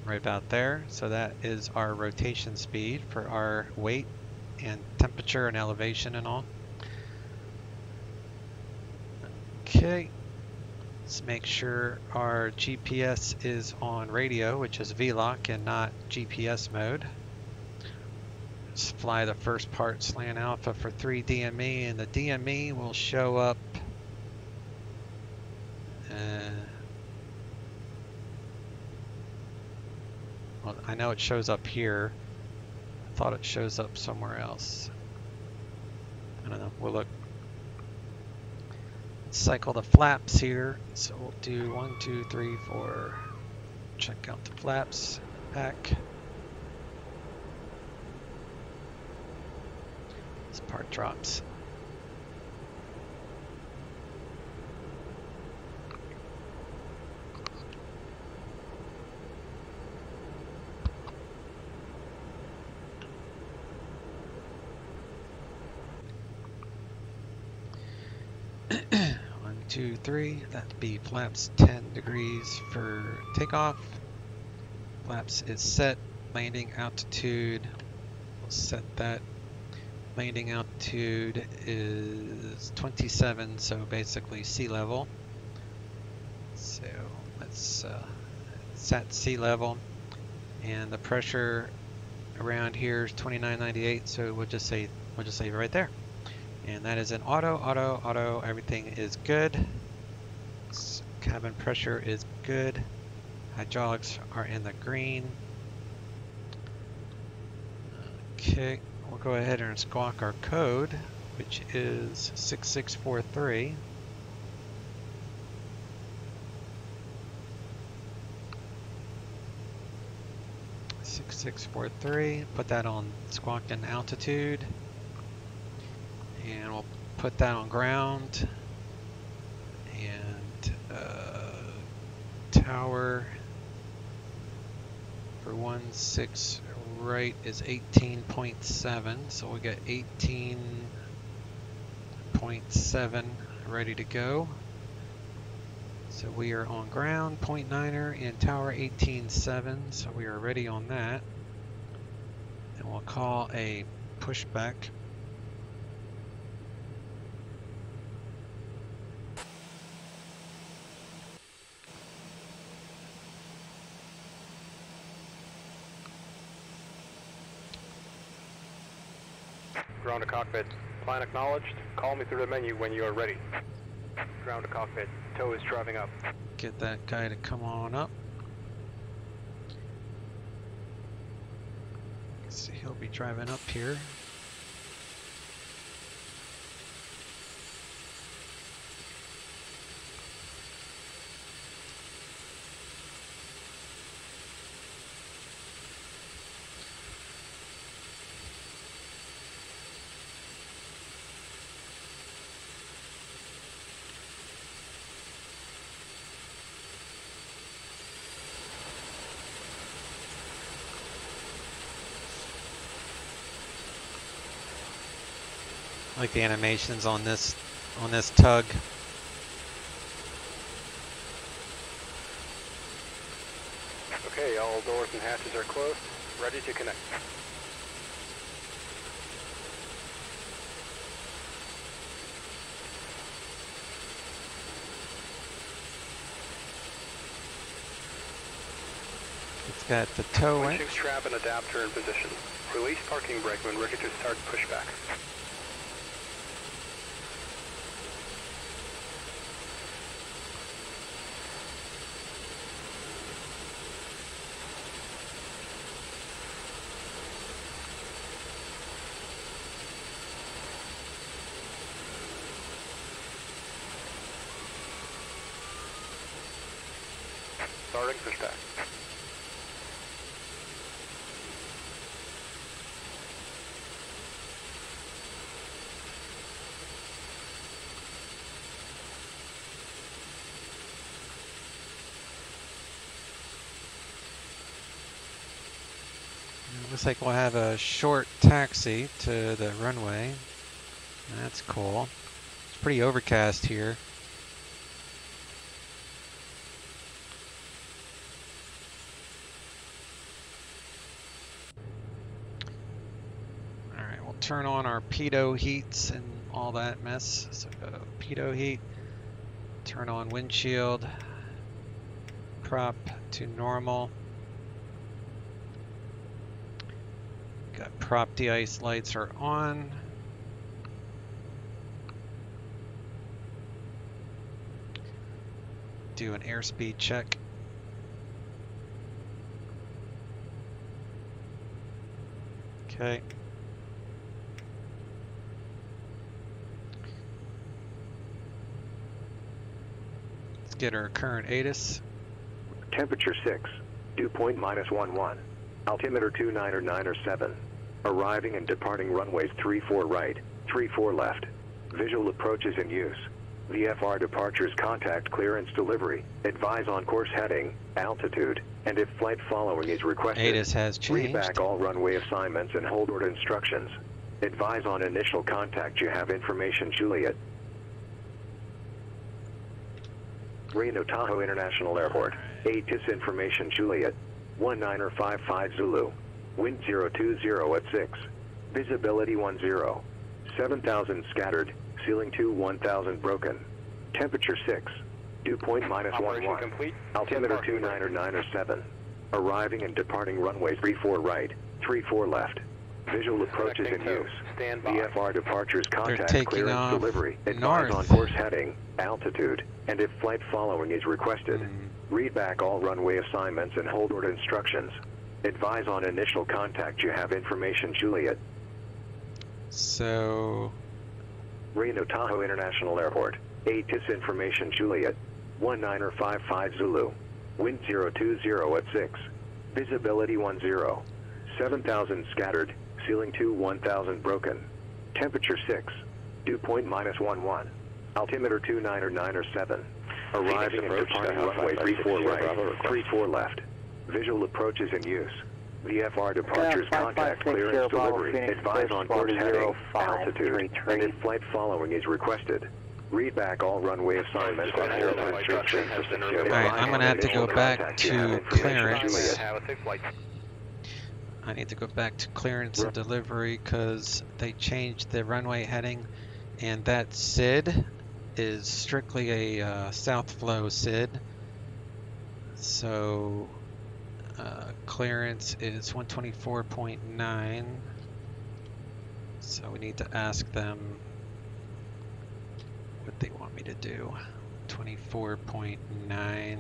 right about there. So that is our rotation speed for our weight and temperature and elevation and all. Okay, let's make sure our GPS is on radio, which is VLOC and not GPS mode. Let's fly the first part slant alpha for 3 DME, and the DME will show up well, I know it shows up here. I thought it shows up somewhere else. I don't know. We'll look. Let's cycle the flaps here. So we'll do 1, 2, 3, 4. Check out the flaps pack. This part drops. 1, 2, 3. That'd be flaps 10 degrees for takeoff. Flaps is set. Landing altitude. We'll set that. Landing altitude is 27, so basically sea level. So let's set sea level, and the pressure around here is 2998. So we'll just say right there, and that is an auto. Everything is good. Cabin pressure is good. Hydraulics are in the green. Okay, we'll go ahead and squawk our code, which is 6643. Put that on squawked in altitude, and we'll put that on ground, and tower for 16 right is 18.7, so we got 18.7 ready to go. So we are on ground, 0.9er, and tower 18.7, so we are ready on that. And we'll call a pushback. Ground to cockpit. Plan acknowledged. Call me through the menu when you are ready. Ground to cockpit. Tow is driving up. Get that guy to come on up. See, he'll be driving up here. I like the animations on this tug. Okay, all doors and hatches are closed. Ready to connect. It's got the tow winch. Winching strap and adapter in position. Release parking brake when ready to start pushback. Starting pushback. Looks like we'll have a short taxi to the runway. That's cool. It's pretty overcast here. Alright, we'll turn on our pitot heats and all that mess. So pitot heat, turn on windshield, prop to normal. Got prop de-ice lights are on. Do an airspeed check. Okay. Let's get our current ATIS. Temperature 6. Dew point -11. Altimeter 2997. Arriving and departing runways 34 right, 34 left. Visual approaches in use. VFR departures, contact clearance delivery. Advise on course heading, altitude, and if flight following is requested. ATIS has changed. Read back all runway assignments and hold order instructions. Advise on initial contact. You have information, Juliet. Reno Tahoe International Airport. ATIS information Juliet. 1955 Zulu. Wind 020 at 6. Visibility 10. 7,000 scattered. Ceiling 2 1,000 broken. Temperature 6. Dew point minus 11. Complete. Altimeter 2997. Arriving and departing runway 34 right, 34 left. Visual approaches in use. VFR departures contact clearance delivery. Advise on course heading, altitude, and if flight following is requested. Read back all runway assignments and hold order instructions. Advise on initial contact. You have information Juliet. So... Reno Tahoe International Airport. ATIS information Juliet. 1955 Zulu. Wind 020 at 6. Visibility 10. 7,000 scattered. Ceiling 2 1,000 broken. Temperature 6. Dew point minus 11. Altimeter 2997. Arriving and departing runway 34 right, 34 left. Visual approaches in use. VFR departures contact clearance delivery. Advise on course heading, altitude, and if flight following is requested. Read back all runway assignments and hold order instructions. Alright, I'm going to have to go back to clearance. I need to go back to clearance and delivery because they changed the runway heading, and that SID is strictly a south flow SID. So clearance is 124.9. So we need to ask them what they want me to do. 24.9.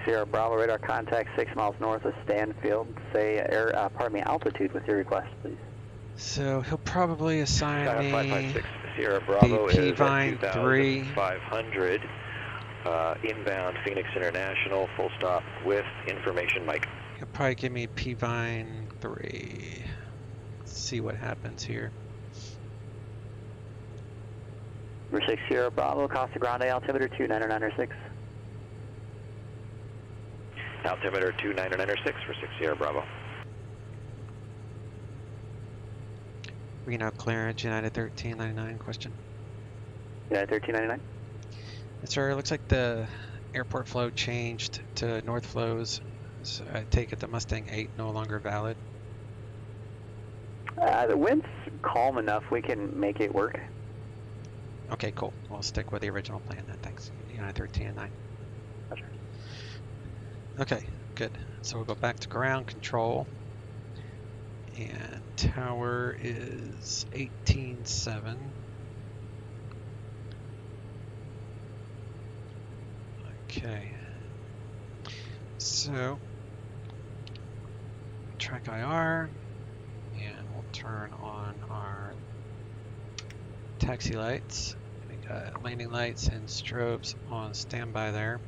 Sierra Bravo radar contact 6 miles north of Stanfield. Say altitude with your request, please. So he'll probably assign me 556 Sierra Bravo the P-Vine 3. 500 inbound Phoenix International, full stop with information Mike. He'll probably give me P-Vine 3. Let's see what happens here. Number 6 Sierra Bravo, Costa Grande, altimeter 2996. Altimeter 2996 for 6 Sierra Bravo. Reno clearance, United 1399, question. United 1399? Yes, sir. It looks like the airport flow changed to north flows. So I take it the Mustang 8 no longer valid. The wind's calm enough, we can make it work. Okay, cool. We'll stick with the original plan then, thanks. United 1399. Roger. Okay, good. So we'll go back to ground control. And tower is 18.7. Okay. So, track IR, and we'll turn on our taxi lights. We got landing lights and strobes on standby there.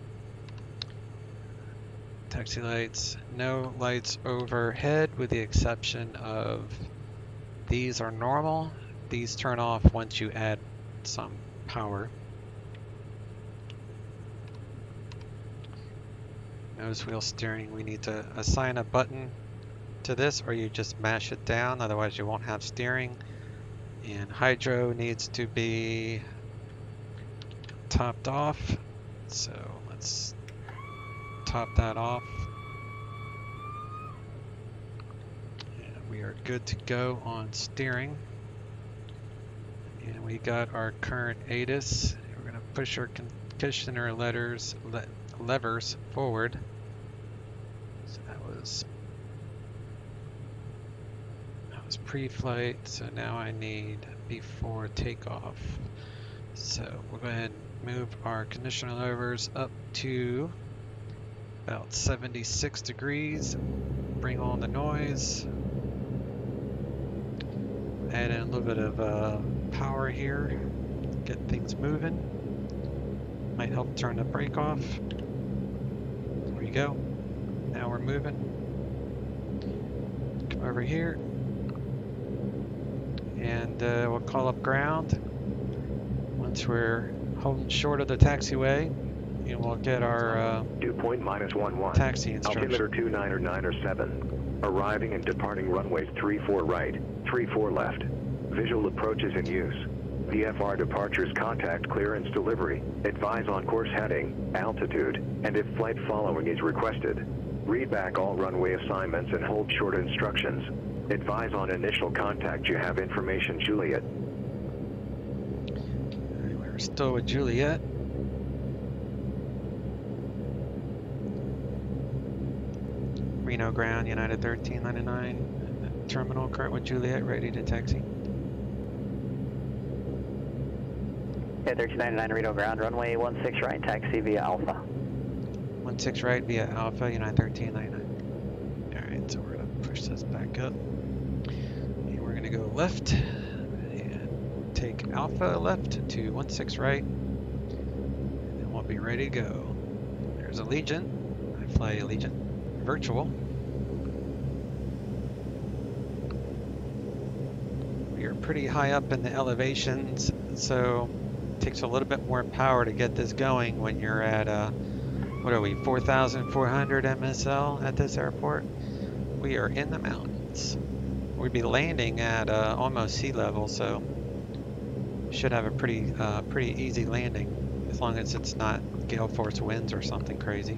Taxi lights, no lights overhead with the exception of these are normal. These turn off once you add some power. Nose wheel steering, we need to assign a button to this or you just mash it down, otherwise you won't have steering. And hydro needs to be topped off, so let's top that off. And we are good to go on steering. And we got our current ATIS. We're going to push our conditioner levers forward. So that was pre-flight, so now I need before takeoff. So we'll go ahead and move our conditioner levers up to about 76 degrees. Bring on the noise. Add in a little bit of power here. Get things moving. Might help turn the brake off. There we go. Now we're moving. Come over here. And we'll call up ground. Once we're Holding short of the taxiway, and we'll get our Dew point -11. taxi instruction. Altimeter 2997. Arriving and departing runways 34 right, 34 left. Visual approaches in use. VFR departures, contact clearance delivery. Advise on course heading, altitude, and if flight following is requested. Read back all runway assignments and hold short instructions. Advise on initial contact. You have information, Juliet. We're still with Juliet. Reno ground, United 1399. Terminal, current with Juliet, ready to taxi. Yeah, 1399 Reno ground, runway 16 right, taxi via Alpha. 16 right via Alpha, United 1399. Alright, so we're going to push this back up. And we're going to go left. And take Alpha left to 16 right. And then we'll be ready to go. There's Allegiant. I fly Allegiant Virtual. We are pretty high up in the elevations, so it takes a little bit more power to get this going when you're at what are we, 4,400 MSL at this airport? We are in the mountains. We'd be landing at almost sea level, so should have a pretty easy landing, as long as it's not gale force winds or something crazy.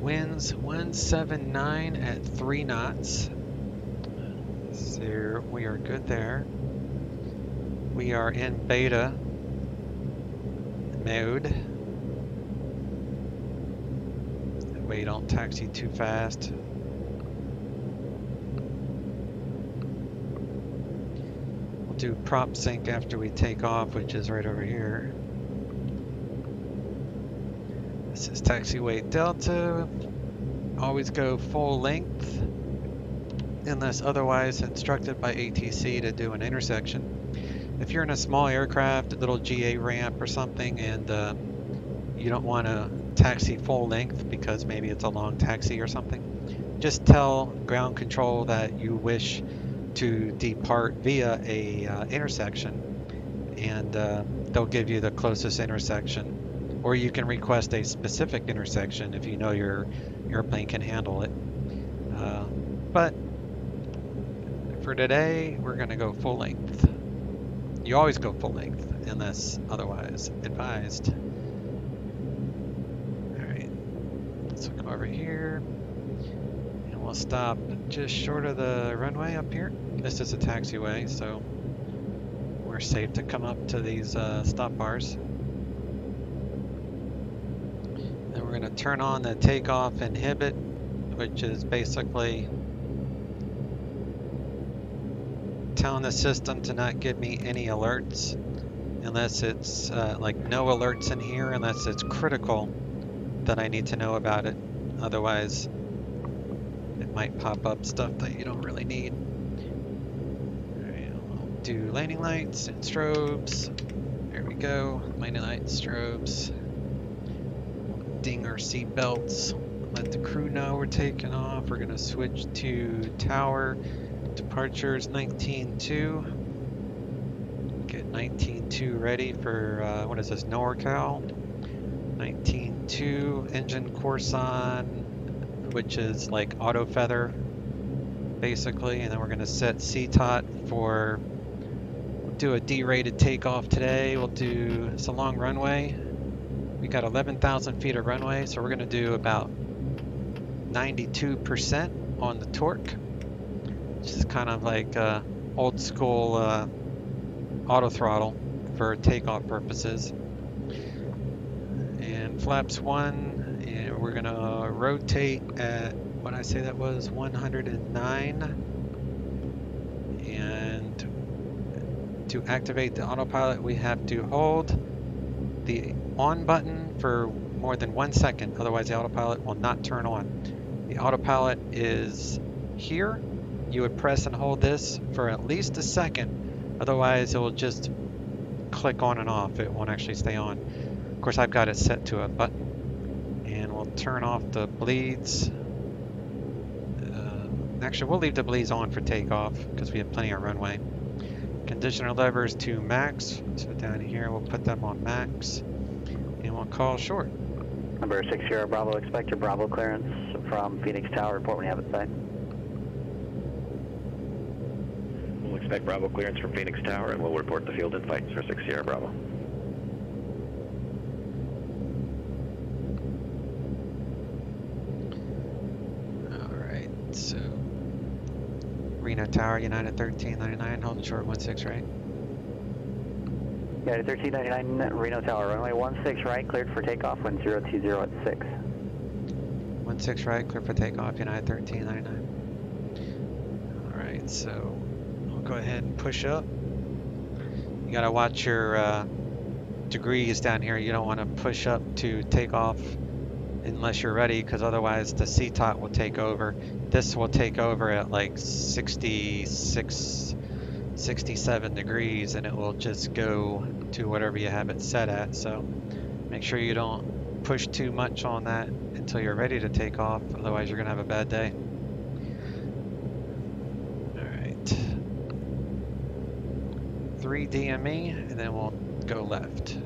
Winds 179 at 3 knots. So we are good there. We are in beta mode. That way you don't taxi too fast. We'll do prop sync after we take off, which is right over here. This is taxiway Delta. Always go full length unless otherwise instructed by ATC to do an intersection. If you're in a small aircraft, a little GA ramp or something, and you don't want to taxi full length because maybe it's a long taxi or something, just tell ground control that you wish to depart via a intersection, and they'll give you the closest intersection. Or you can request a specific intersection if you know your airplane can handle it. But for today, we're going to go full length. You always go full length unless otherwise advised. Alright, let's look over here. And we'll stop just short of the runway up here. This is a taxiway, so we're safe to come up to these stop bars. Then we're going to turn on the takeoff inhibit, which is basically telling the system to not give me any alerts unless it's like no alerts in here unless it's critical that I need to know about it. Otherwise, it might pop up stuff that you don't really need. Alright, I'll do landing lights and strobes. There we go. Landing lights, strobes. Ding our seat belts. Let the crew know we're taking off. We're going to switch to tower. Departures 19.2. Get 19.2 ready for, what is this, NorCal? 19.2, engine course on, which is like auto feather, basically. And then we're going to set CTOT for, we'll do a D-rated takeoff today. We'll do, it's a long runway. We got 11,000 feet of runway, so we're going to do about 92% on the torque, which is kind of like old school auto throttle for takeoff purposes. And flaps 1, and we're going to rotate at, what I say that was, 109. And to activate the autopilot, we have to hold the on button for more than 1 second, otherwise the autopilot will not turn on. The autopilot is here. You would press and hold this for at least a second, otherwise it will just click on and off. It won't actually stay on. Of course, I've got it set to a button. And we'll turn off the bleeds. Actually, we'll leave the bleeds on for takeoff because we have plenty of runway. Conditioner levers to max. So down here, we'll put them on max. And we'll call short. Number 60 Bravo, expect your Bravo clearance from Phoenix Tower. Report when you have it sight. We'll expect Bravo clearance from Phoenix Tower, and we'll report the field invites for 60 Bravo. Alright, so Reno Tower, United 1399, holding short 16 right. United 1399, Reno Tower, runway 16 right, cleared for takeoff, wind 020 at 6. 16 right, clear for takeoff, United 1399. Alright, so I'll go ahead and push up. You gotta watch your degrees down here. You don't want to push up to take off unless you're ready, because otherwise the CTOT will take over. This will take over at like 66, 67 degrees, and it will just go to whatever you have it set at. So make sure you don't push too much on that until you're ready to take off, otherwise you're gonna have a bad day. Alright, 3 DME, and then we'll go left.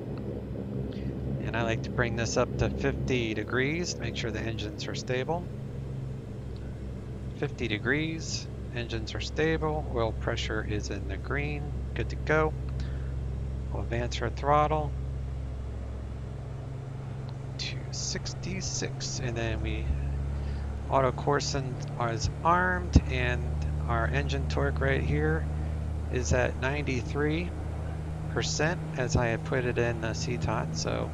And I like to bring this up to 50 degrees to make sure the engines are stable. 50 degrees, engines are stable, oil pressure is in the green, good to go. We'll advance our throttle to 66, and then we auto coursing is armed, and our engine torque right here is at 93% as I had put it in the CTOT, so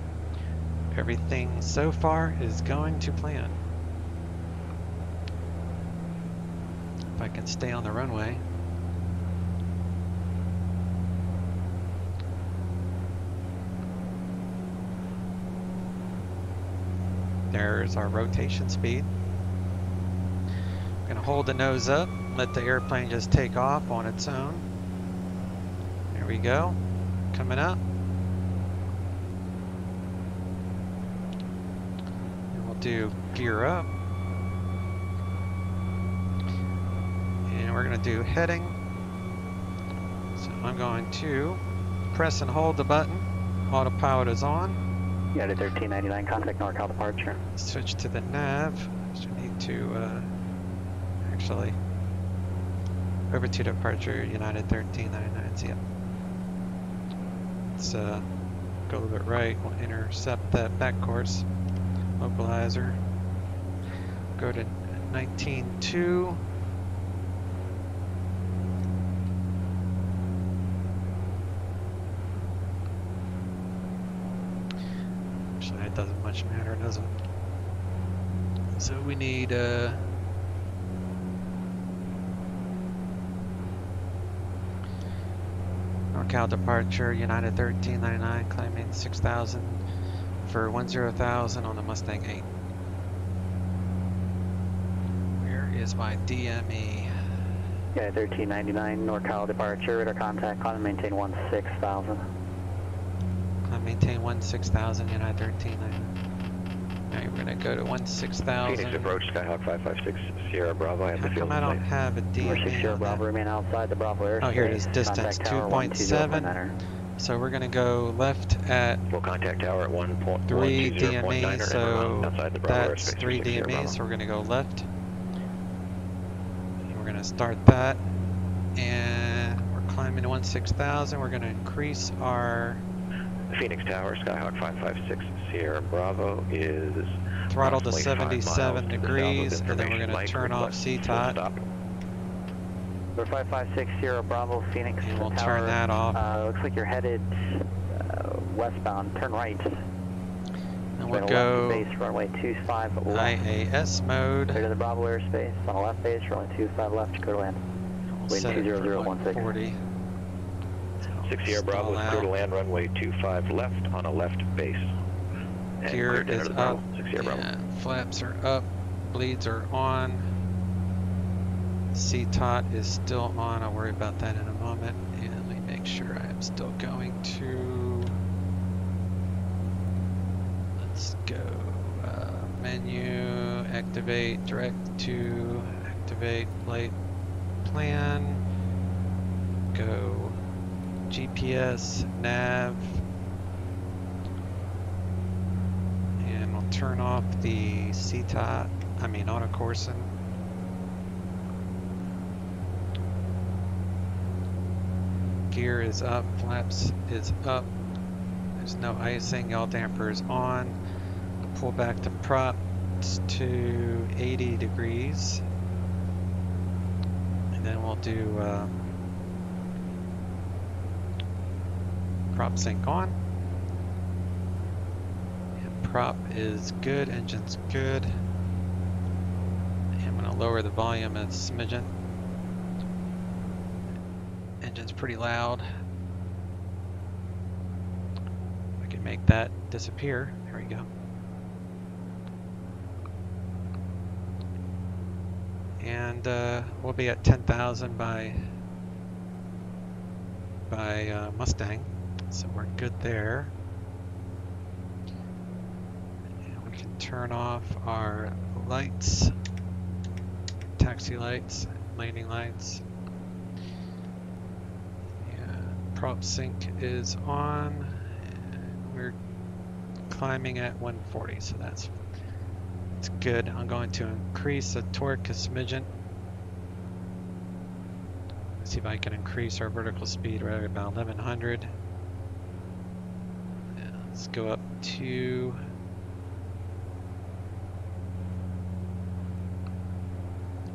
everything so far is going to plan. If I can stay on the runway. There's our rotation speed. I'm gonna hold the nose up, let the airplane just take off on its own. There we go, coming up. And we'll do gear up. And we're gonna do heading. So I'm going to press and hold the button. Autopilot is on. United 1399, contact NorCal departure. Switch to the nav. So I need to actually over to departure, United 1399. See ya. Let's go a little bit right. We'll intercept that back course. Localizer. Go to 19.2. It doesn't much matter, does it? So we need NorCal departure, United 1399, climbing 6,000 for 10,000 on the Mustang 8. Where is my DME? United 1399, NorCal departure, radar contact, climb and maintain 16,000. Maintain 16,000, United 1399. Alright, we're going to go to 16,000. Phoenix approach, Skyhawk 556, Sierra Bravo. I have the How field come I don't have a DME 60 on Bravo, that? remain outside the Bravo airspace. Oh, here it is, distance 2.7. So we're going to go left at We'll contact tower at 1.3 3 DME, and so outside the Bravo that's airspace 3 for 60 DME, Bravo. so we're going to go left. And we're going to start that. And we're climbing to 16,000. We're going to increase our Phoenix Tower, Skyhawk 556, Sierra Bravo is throttle to approximately 77 5 miles degrees, to the south of and then we're going to information turn off light CTOT. stop. Number 556, Sierra Bravo, Phoenix And we'll Tower. turn that off. Looks like you're headed westbound. Turn right. And we'll Left go base, runway 25 left. IAS mode. Clear to the Bravo airspace. On the left base, runway 25 left, Dakota land. We'll Wind set it for 20016. 140. 6 Sierra Bravo is clear to land runway 25 left on a left base. And Gear clear to enter is the Bravo, up. 6 Sierra Bravo. Yeah, flaps are up. Bleeds are on. CTOT is still on. I'll worry about that in a moment. And let me make sure I am still going to. Let's go. Menu, activate, direct to, activate flight plan, go GPS, nav, and we'll turn off the autocoursing. Gear is up, flaps is up. There's no icing, yaw damper is on. Pull back the props to 80 degrees. And then we'll do prop sync on. And prop is good, engine's good. And I'm going to lower the volume a smidgen. Engine's pretty loud. I can make that disappear. There we go. And we'll be at 10,000 by Mustang, so we're good there. And we can turn off our lights, taxi lights, landing lights. Prop sync is on. And we're climbing at 140, so that's good. I'm going to increase the torque a smidgen. Let's see if I can increase our vertical speed right about 1100. Yeah, let's go up to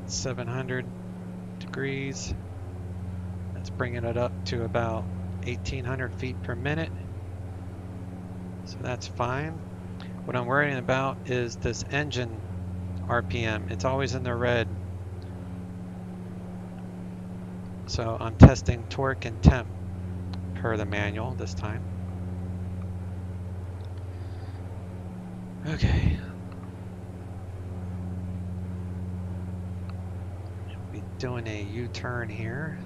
700 degrees. That's bringing it up to about 1800 feet per minute. So that's fine. What I'm worrying about is this engine RPM. It's always in the red. So I'm testing torque and temp per the manual this time. Okay. We'll be doing a U-turn here.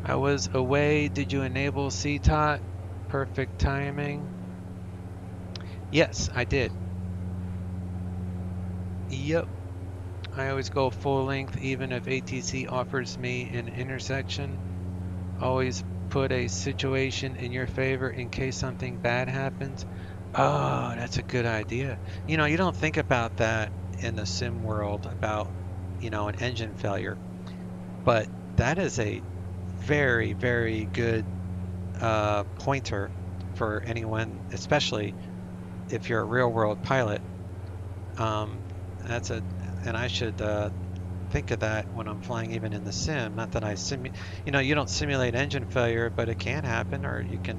I was away. Did you enable CTOT? Perfect timing. Yes, I did. Yep. I always go full length even if ATC offers me an intersection. Always put a situation in your favor in case something bad happens. Oh, that's a good idea. You know, you don't think about that in the sim world about, you know, an engine failure. But that is a very, very good pointer for anyone, especially if you're a real-world pilot. And I should think of that when I'm flying, even in the sim. Not that I you don't simulate engine failure, but it can happen, or you can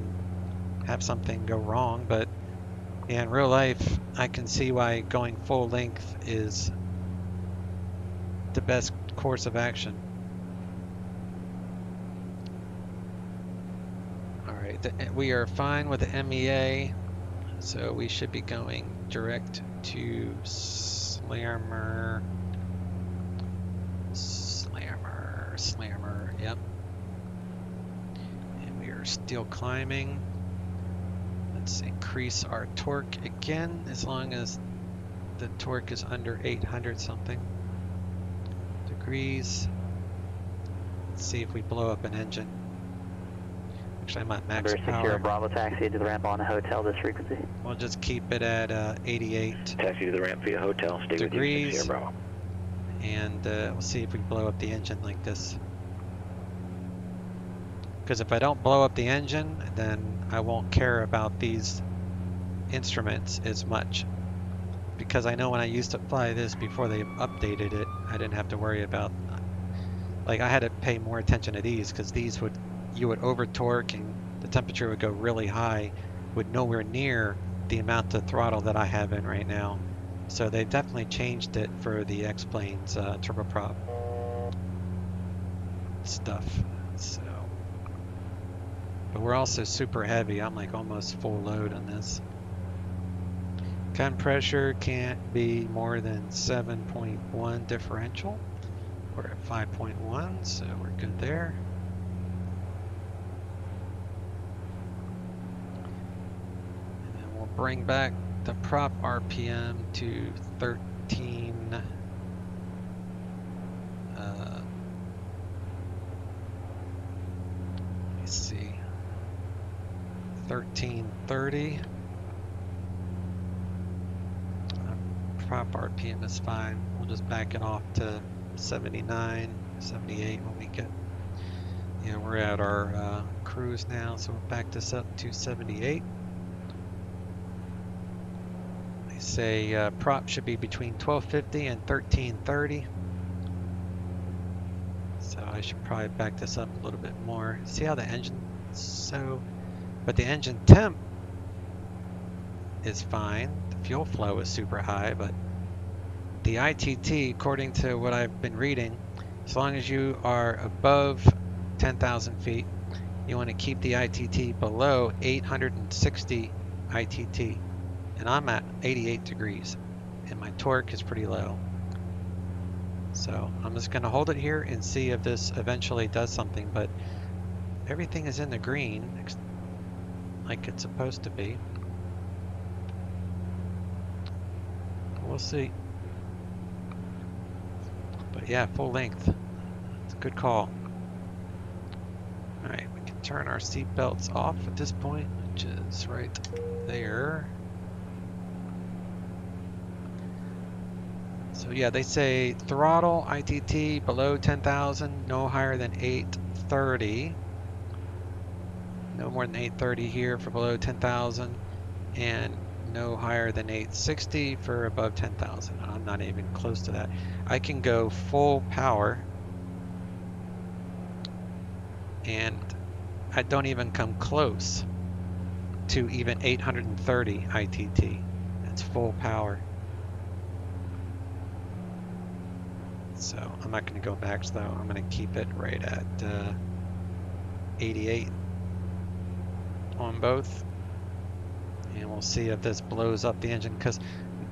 have something go wrong. But yeah, in real life, I can see why going full length is the best course of action. We are fine with the MEA, so we should be going direct to Slammer, yep. And we are still climbing. Let's increase our torque again, as long as the torque is under 800 something degrees. Let's see if we blow up an engine. Actually, I'm at max power. Bravo taxi to the ramp on a hotel this frequency. We'll just keep it at 88 taxi to the ramp via hotel. Stay degrees. With you, 6 Bravo. And we'll see if we blow up the engine like this. Because if I don't blow up the engine, then I won't care about these instruments as much. Because I know when I used to fly this before they updated it, I didn't have to worry about, like, I had to pay more attention to these, because these you would over torque and the temperature would go really high with nowhere near the amount of throttle that I have in right now. So they've definitely changed it for the X-Planes turboprop stuff. So, but we're also super heavy. I'm like almost full load on this. Gun pressure can't be more than 7.1 differential. We're at 5.1, so we're good there. bring back the prop RPM to 13. Let me see. 1330. Prop RPM is fine. We'll just back it off to 79, 78 when we get. Yeah, we're at our cruise now, so we'll back this up to 78. They say prop should be between 1250 and 1330. So I should probably back this up a little bit more. See how the engine, but the engine temp is fine. The fuel flow is super high, but the ITT, according to what I've been reading, as long as you are above 10,000 feet, you want to keep the ITT below 860 ITT. And I'm at 88 degrees, and my torque is pretty low. So I'm just going to hold it here and see if this eventually does something, but everything is in the green, like it's supposed to be. We'll see. But yeah, full length. It's a good call. Alright, we can turn our seat belts off at this point, which is right there. So yeah, they say throttle ITT below 10,000, no higher than 830. No more than 830 here for below 10,000, and no higher than 860 for above 10,000. I'm not even close to that. I can go full power, and I don't even come close to even 830 ITT. That's full power. So I'm not going to go max though. I'm going to keep it right at 88 on both. And we'll see if this blows up the engine, because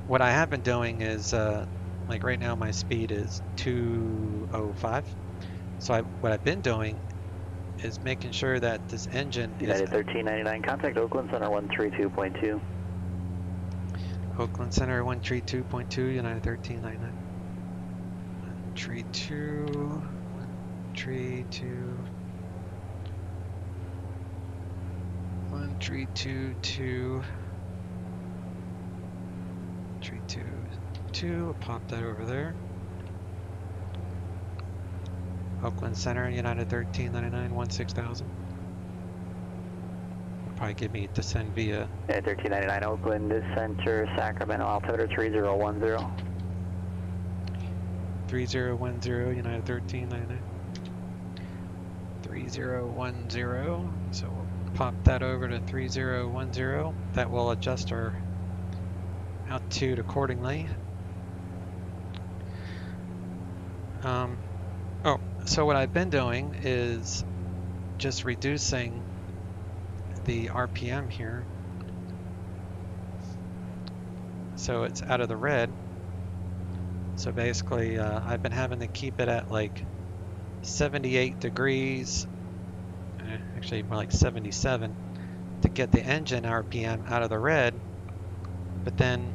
what I have been doing is like right now my speed is 205. So what I've been doing is making sure that this engine United is 1399, contact Oakland Center 132.2. Oakland Center 132.2, United 1399. 132, 132, 1322, 322. I'll pop that over there. Oakland Center, United 1399, 16,000. Will probably give me descend via. Yeah, 1399 Oakland Center, Sacramento, altimeter 3010. 3010, United 1399. 3010. So we'll pop that over to 3010. That will adjust our altitude accordingly. So what I've been doing is just reducing the RPM here, so it's out of the red. So basically I've been having to keep it at like 78 degrees, actually more like 77, to get the engine RPM out of the red. But then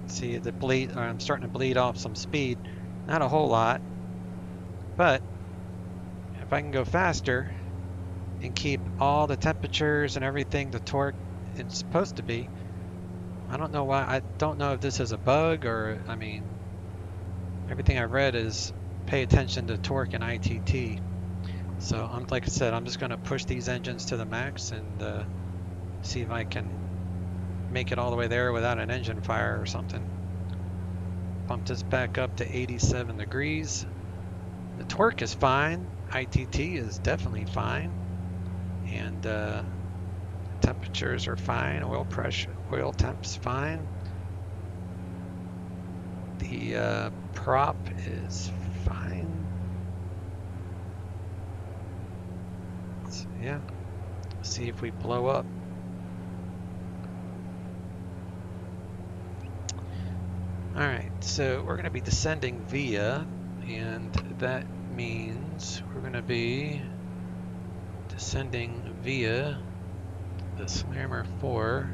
see the bleed, I'm starting to bleed off some speed. Not a whole lot, but if I can go faster and keep all the temperatures and everything, the torque it's supposed to be. I don't know why. I don't know if this is a bug, or I mean, everything I've read is pay attention to torque and ITT. So I'm like I said, I'm just going to push these engines to the max and see if I can make it all the way there without an engine fire or something. Pump this back up to 87 degrees. The torque is fine. ITT is definitely fine. And temperatures are fine. Oil pressure, oil temp's fine. The prop is fine. So yeah, see if we blow up. Alright, so we're going to be descending via, and that means we're going to be descending via the Slammer 4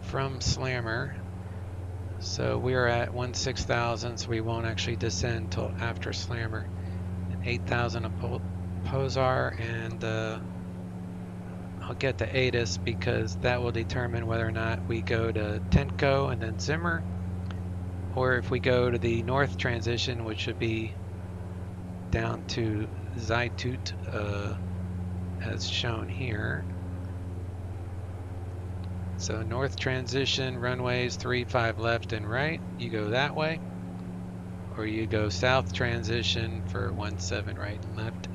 from Slammer. So we are at 16,000, so we won't actually descend until after Slammer. And 8,000 of Posar, and I'll get to ATIS because that will determine whether or not we go to Tenko and then Zimmer, or if we go to the north transition, which should be down to Zaitut, as shown here. So north transition, runways 35 left and right, you go that way, or you go south transition for 17 right and left,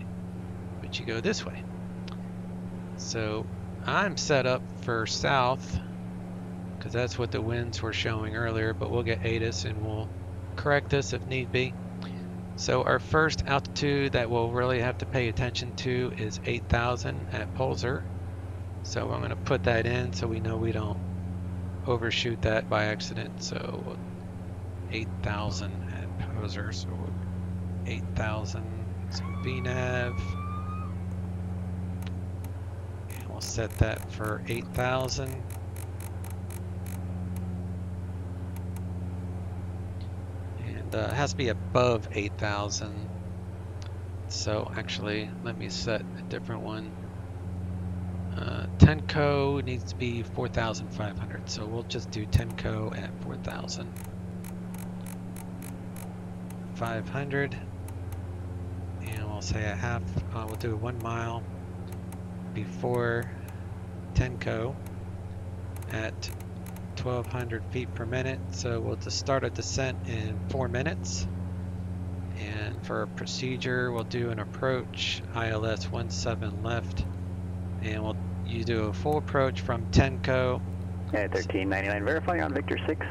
but you go this way. So I'm set up for south because that's what the winds were showing earlier, but we'll get ATIS and we'll correct this if need be. So our first altitude that we'll really have to pay attention to is 8,000 at Pulsar. So I'm going to put that in so we know we don't overshoot that by accident. So 8,000 at Pulsar, so 8,000, so VNAV. And we'll set that for 8,000. And it has to be above 8,000. So actually, let me set a different one. Tenko needs to be 4,500, so we'll just do Tenko at 4,500, and we'll say a half. We'll do 1 mile before Tenko at 1,200 feet per minute. So we'll just start a descent in 4 minutes. And for a procedure, we'll do an approach ILS 17 left. And you do a full approach from Tenko. At 1399, verifying on Victor 6.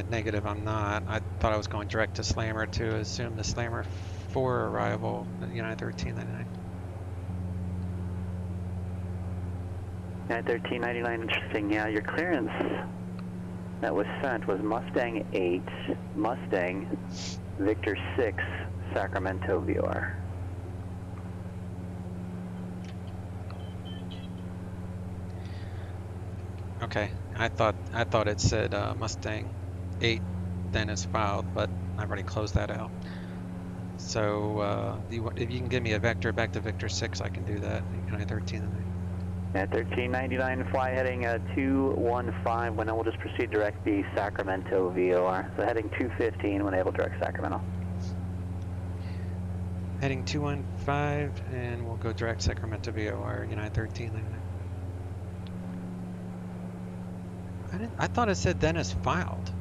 Negative, I'm not. I thought I was going direct to Slammer to assume the Slammer 4 arrival at United 1399. At 1399, interesting. Yeah, your clearance that was sent was Mustang 8, Mustang, Victor 6, Sacramento VOR. Okay, I thought it said Mustang 8 then is filed, but I've already closed that out. So if you can give me a vector back to Victor 6, I can do that. United 1399. At 1399, fly heading 215. When I will just proceed direct the Sacramento VOR. So heading 215 when able direct Sacramento. Heading 215, and we'll go direct Sacramento VOR, United 1399. I thought it said then is filed.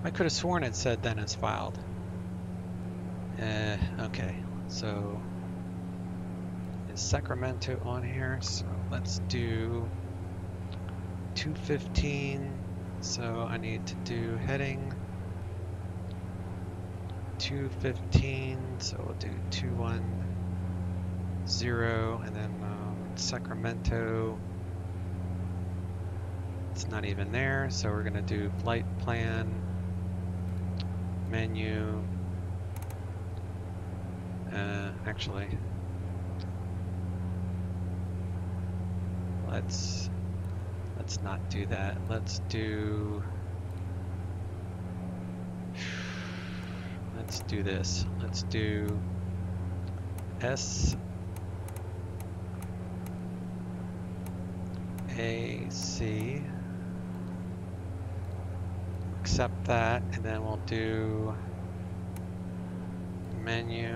I could have sworn it said then is filed. Okay, so is Sacramento on here? So let's do 215. So I need to do heading 215. So we'll do 210, and then Sacramento. It's not even there, so we're gonna do flight plan, menu. Actually, let's not do that. Let's do this. Let's do SAC. Accept that, and then we'll do menu,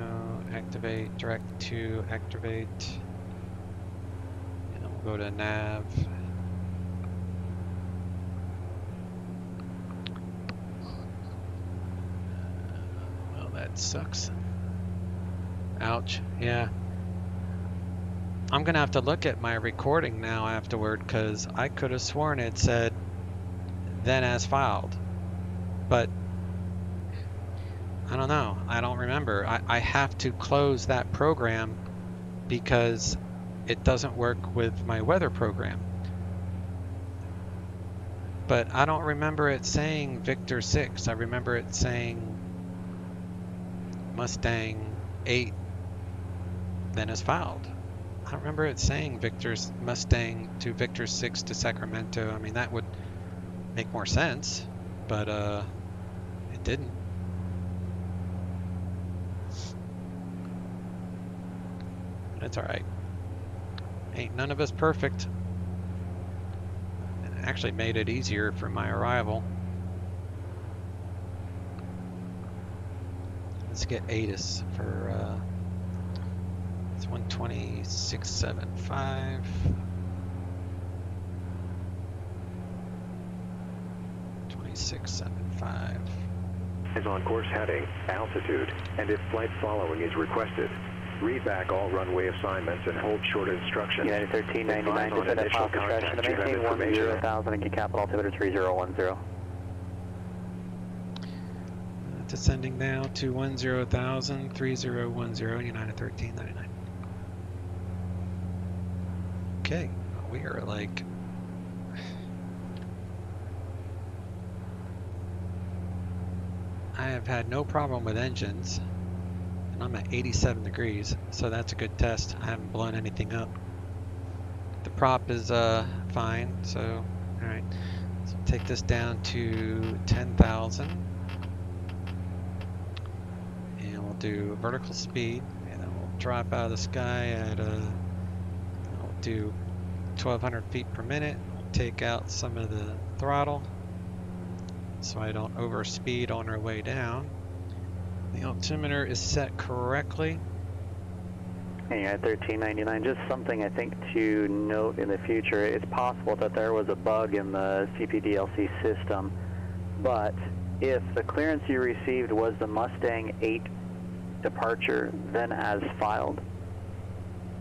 activate, direct to activate, and then we'll go to nav. Well, that sucks. Ouch. Yeah. I'm gonna have to look at my recording now afterward, because I could have sworn it said then as filed, but I don't know. I don't remember. I have to close that program because it doesn't work with my weather program. But I don't remember it saying Victor 6. I remember it saying Mustang 8, then is filed. I don't remember it saying Mustang to Victor 6 to Sacramento. I mean, that would make more sense, but it didn't. That's alright. Ain't none of us perfect. It actually made it easier for my arrival. Let's get ATIS for it's 126.75. 26.75. Is on course heading, altitude, and if flight following is requested. Read back all runway assignments and hold short instructions. United 1399, descend at final discretion to maintain 10,000 and get capital altimeter 3010. Descending now to 10,000, 3010, United 1399. Okay, we are like... I have had no problem with engines. And I'm at 87 degrees, so that's a good test. I haven't blown anything up. The prop is fine, so alright. So take this down to 10,000. And we'll do vertical speed, and then we'll drop out of the sky at we'll do 1,200 feet per minute. We'll take out some of the throttle so I don't overspeed on our way down. The altimeter is set correctly. Hey, at 1399, just something I think to note in the future. It's possible that there was a bug in the CPDLC system, but if the clearance you received was the Mustang 8 departure, then as filed,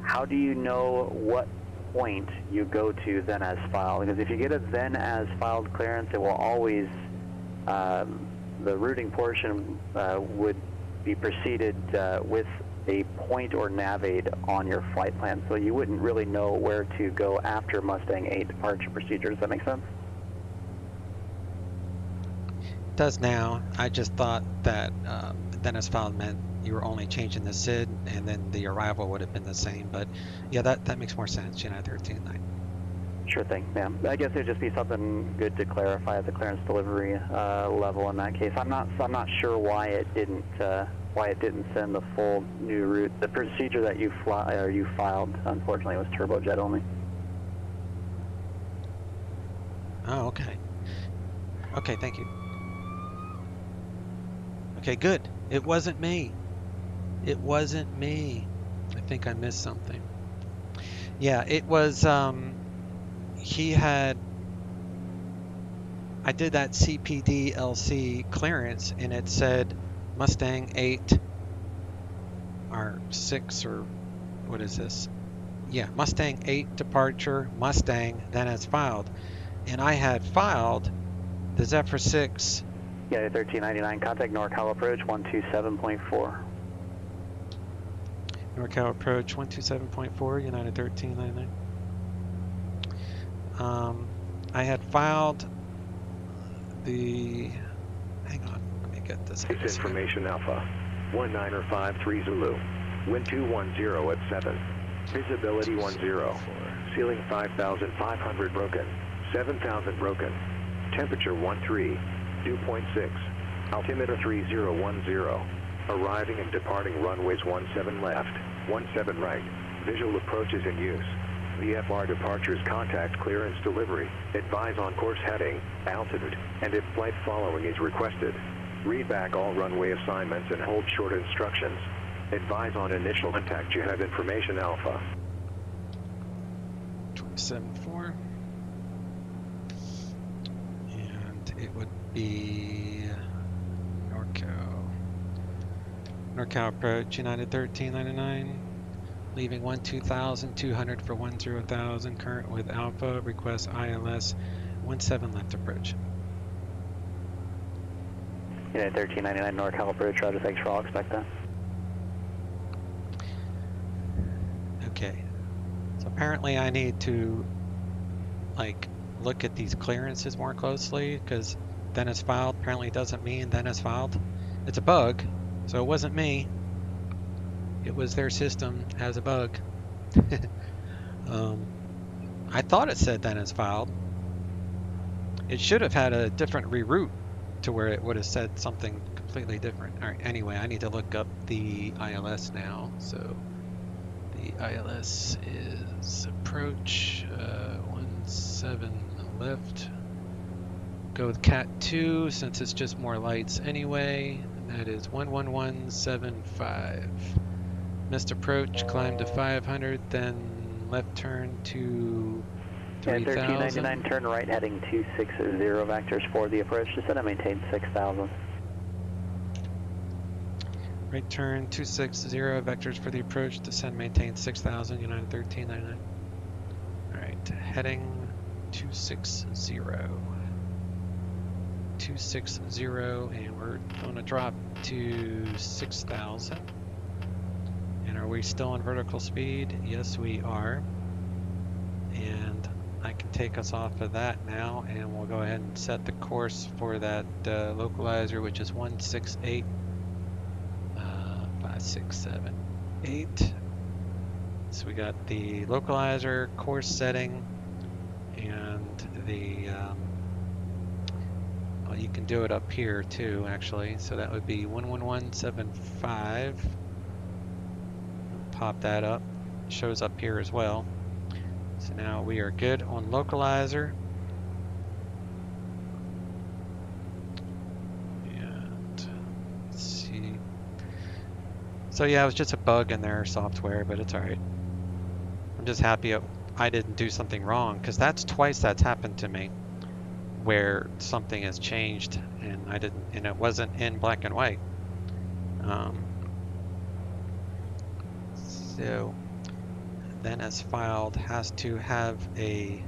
how do you know what point you go to then as filed? Because if you get a then as filed clearance, it will always the routing portion would be preceded with a point or nav aid on your flight plan, so you wouldn't really know where to go after Mustang 8 departure procedure. Does that make sense? It does now. I just thought that then as filed meant you were only changing the SID and then the arrival would have been the same, but yeah, that makes more sense, United 13.9. Sure thing, yeah. I guess it'd just be something good to clarify at the clearance delivery level in that case. I'm not sure why it didn't send the full new route. The procedure that you filed, unfortunately, was turbojet only. Oh, okay. Okay, thank you. Okay, good. It wasn't me. It wasn't me. I think I missed something. Yeah, it was I did that CPDLC clearance and it said Mustang 8 or 6 or what is this? Yeah, Mustang 8 departure, Mustang, then as filed. And I had filed the Zephyr 6. Yeah, 1399, contact NorCal approach 127.4. NorCal approach 127.4, United 1399. I had filed the, hang on, let me get this. Base information Alpha, 1953 Zulu, wind 210 at 7, visibility 10, ceiling 5,500 broken, 7,000 broken, temperature 13, dew point 6, altimeter 3010, arriving and departing runways 17 left, 17 right, visual approaches in use. VFR departures contact clearance delivery, advise on course heading, altitude, and if flight following is requested. Read back all runway assignments and hold short instructions. Advise on initial contact. You have information Alpha. 27.4. And it would be NorCal approach, United 1399. Leaving 12,200 for 10,000, current with Alpha, request ILS 17 left approach. United 1399 NorCal approach, Roger, thanks for all, expect that. Okay, so apparently I need to like look at these clearances more closely, because then it's filed apparently doesn't mean then it's filed. It's a bug, so it wasn't me. It was their system has a bug. I thought it said then it's filed. It should have had a different reroute to where it would have said something completely different. All right, anyway, I need to look up the ILS now. So the ILS is approach 17 left. Go with Cat 2 since it's just more lights anyway. And that is 11175. Missed approach, climb to 500, then left turn to 3000. 1399, turn right heading 260 vectors for the approach. Descend and maintain 6000. Right turn 260 vectors for the approach. Descend, maintain 6000. United 1399. All right, heading 260. 260, and we're going to drop to 6000. And are we still on vertical speed? Yes, we are. And I can take us off of that now, and we'll go ahead and set the course for that localizer, which is 168. 5678. So we got the localizer course setting, and the well, you can do it up here too, actually. So that would be 11175. Pop that up. It shows up here as well. So now we are good on localizer. And let's see. So yeah, it was just a bug in their software, but it's alright. I'm just happy I didn't do something wrong, because that's twice that's happened to me, where something has changed and I didn't, and it wasn't in black and white. So then as filed has to have a,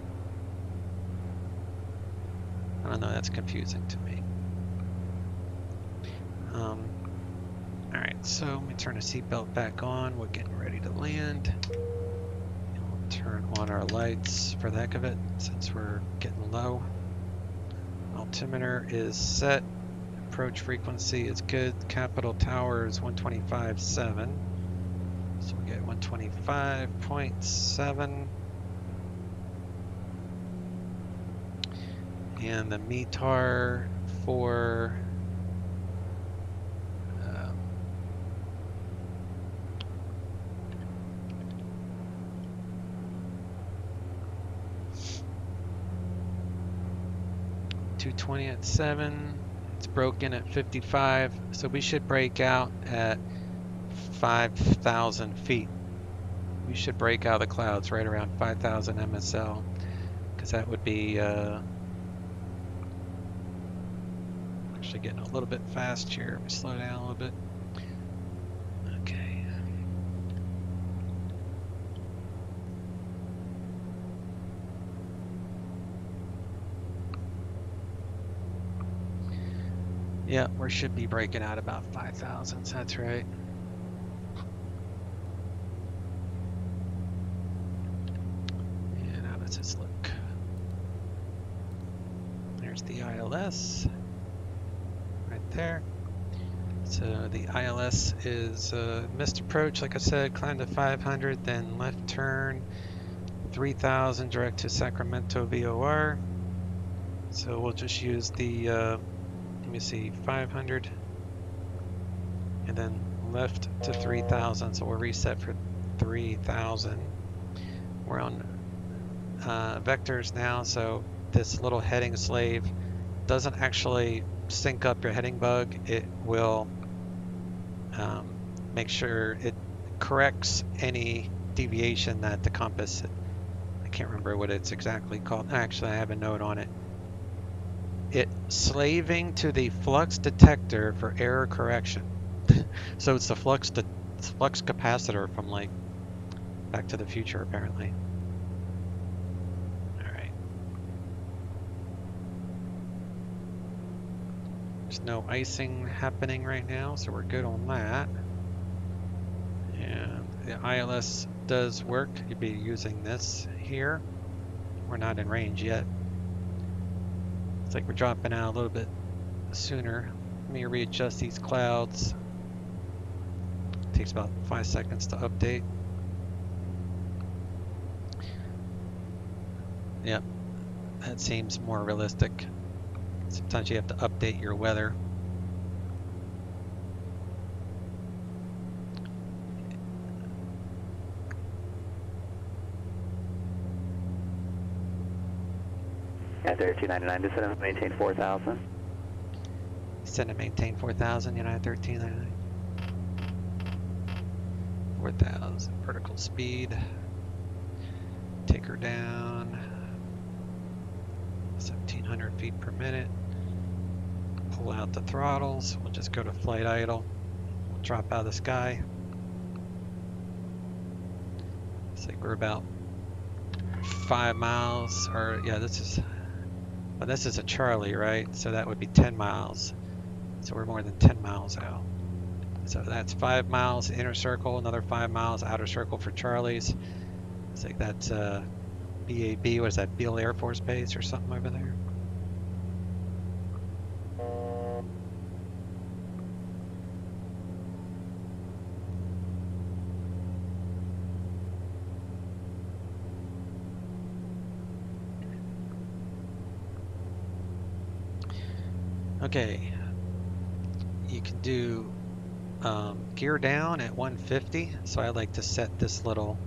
I don't know, that's confusing to me. Alright, so let me turn the seatbelt back on. We're getting ready to land. And we'll turn on our lights for the heck of it, since we're getting low. Altimeter is set. Approach frequency is good. Capital tower is 125.7. So we get 125.7. And the METAR for 220 at 7. It's broken at 55, so we should break out at 5,000 feet. We should break out of the clouds right around 5,000 MSL, because that would be actually getting a little bit fast here. Let me slow down a little bit. Okay. Yeah, we should be breaking out about 5,000, so that's right. And how does this look? There's the ILS right there. So the ILS is missed approach, like I said, climb to 500, then left turn 3,000 direct to Sacramento VOR. So we'll just use the let me see, 500, and then left to 3,000, so we'll reset for 3,000. We're on vectors now, so this little heading slave doesn't actually sync up your heading bug. It will make sure it corrects any deviation that the compass, I can't remember what it's exactly called. Actually, I have a note on it. It slaving to the flux detector for error correction. So it's the flux capacitor from like Back to the Future, apparently. All right. There's no icing happening right now, so we're good on that. And the ILS does work. You'd be using this here. We're not in range yet. Looks like we're dropping out a little bit sooner. Let me readjust these clouds. Takes about 5 seconds to update. Yep, that seems more realistic. Sometimes you have to update your weather. At 1399, descend and maintain 4,000. Descend and maintain 4,000, United 1399. 4,000, vertical speed. Take her down. 1,700 feet per minute. Pull out the throttles. We'll just go to flight idle. We'll drop out of the sky. Looks like we're about 5 miles, or yeah, this is a Charlie, right? So that would be 10 miles. So we're more than 10 miles out. So that's 5 miles inner circle, another 5 miles outer circle for Charlies. It's like that's BAB, what is that, Beale Air Force Base or something over there? Okay, you can do gear down at 150, so I like to set this little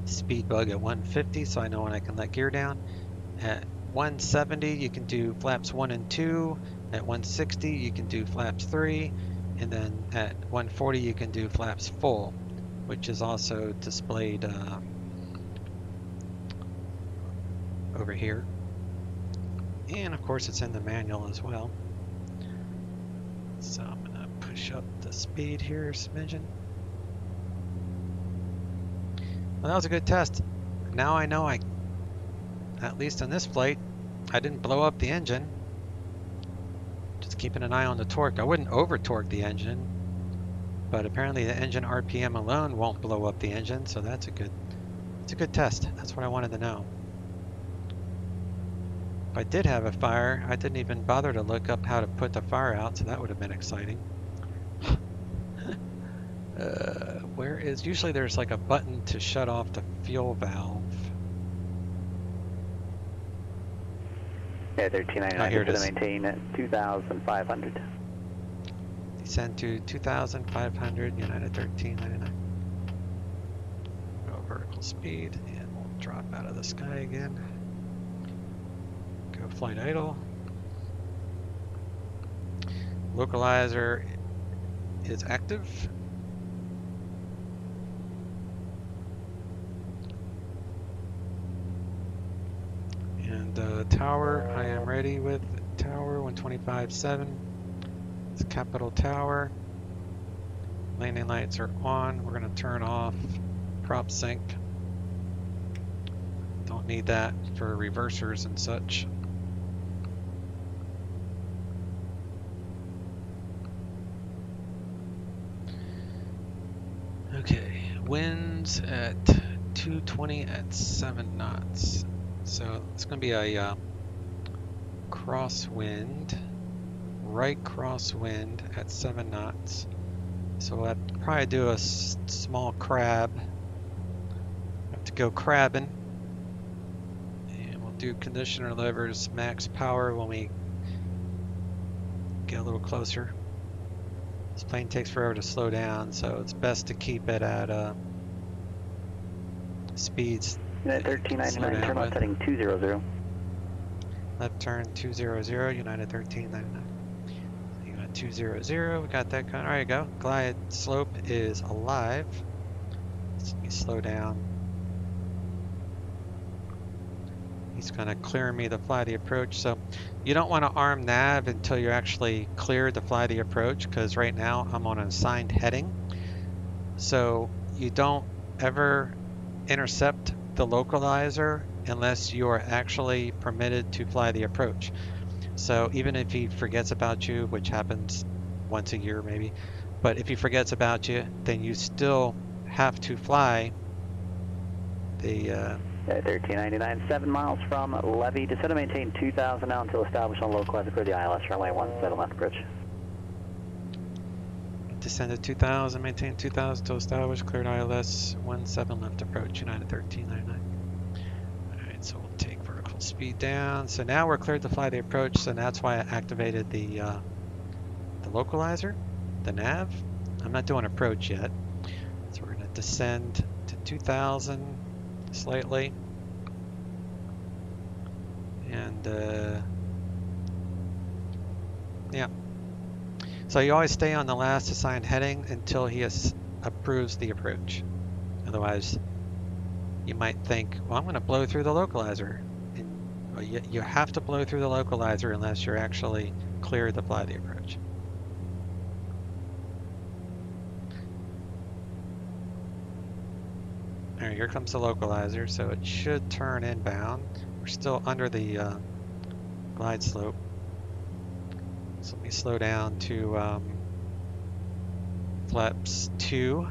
speed bug at 150 so I know when I can let gear down. At 170 you can do flaps 1 and 2, at 160 you can do flaps 3, and then at 140 you can do flaps full, which is also displayed over here, and of course it's in the manual as well. So I'm gonna push up the speed here a smidgen. Well, that was a good test. Now I know at least on this flight, I didn't blow up the engine. Just keeping an eye on the torque. I wouldn't over torque the engine, but apparently the engine RPM alone won't blow up the engine, so it's a good test. That's what I wanted to know. If I did have a fire, I didn't even bother to look up how to put the fire out, so that would have been exciting. Where is, usually there's like a button to shut off the fuel valve. Yeah, 1399, here it is. Maintain at 2,500. Descend to 2,500, United 1399. Go vertical speed, and we'll drop out of the sky again. Go flight idle. Localizer is active. And tower, I am ready with tower 125.7. It's Capital Tower. Landing lights are on. We're going to turn off prop sync. Don't need that for reversers and such. Okay, winds at 220 at 7 knots. So it's going to be a crosswind, right crosswind at 7 knots. So we'll have to probably do a small crab. Have to go crabbing. And we'll do conditioner levers max power when we get a little closer. This plane takes forever to slow down, so it's best to keep it at speeds. United 1399, turn left heading 200. Left turn 200, United 1399. You got 200, we got that going. There you go. Glide slope is alive. Let me slow down. He's going to clear me to fly the approach. So you don't want to arm nav until you're actually cleared to fly the approach, because right now I'm on an assigned heading. So you don't ever intercept the localizer unless you are actually permitted to fly the approach. So even if he forgets about you, which happens once a year maybe, but if he forgets about you, then you still have to fly the 1399, 7 miles from Levy. Descend and maintain 2000 now until established on localizer for the ILS runway 17 left approach. Descend to 2000, maintain 2000 until established, cleared ILS 17 left approach, United 1399. Alright, so we'll take vertical speed down. So now we're cleared to fly the approach, so that's why I activated the localizer, the nav. I'm not doing approach yet. So we're going to descend to 2000 slightly. And yeah. So you always stay on the last assigned heading until he approves the approach. Otherwise, you might think, well, I'm going to blow through the localizer. And well, you have to blow through the localizer unless you're actually cleared to fly the approach. All right, here comes the localizer, so it should turn inbound. We're still under the glide slope. So let me slow down to flaps 2.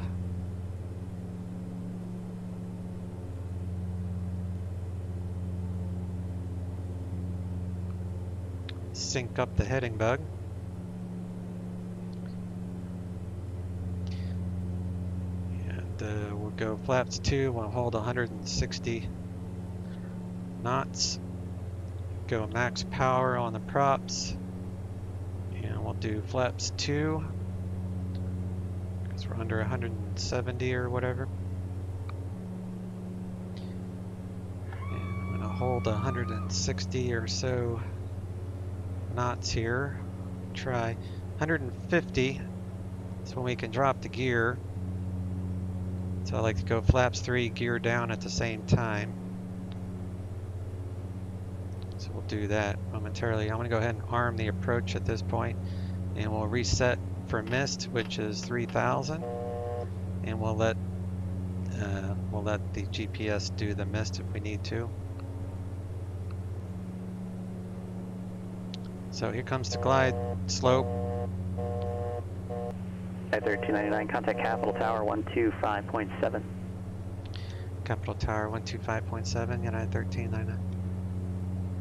Sync up the heading bug. And we'll go flaps 2, we'll hold 160 knots. Go max power on the props. And we'll do flaps 2 because we're under 170 or whatever. And I'm going to hold 160 or so knots here. Try 150. That's when we can drop the gear. So I like to go flaps 3, gear down at the same time. So we'll do that momentarily. I'm going to go ahead and arm the approach at this point, and we'll reset for mist, which is 3000, and we'll let the GPS do the mist if we need to. So here comes the glide slope. 1399, contact Capital Tower 125.7. Capital Tower 125.7, United 1399.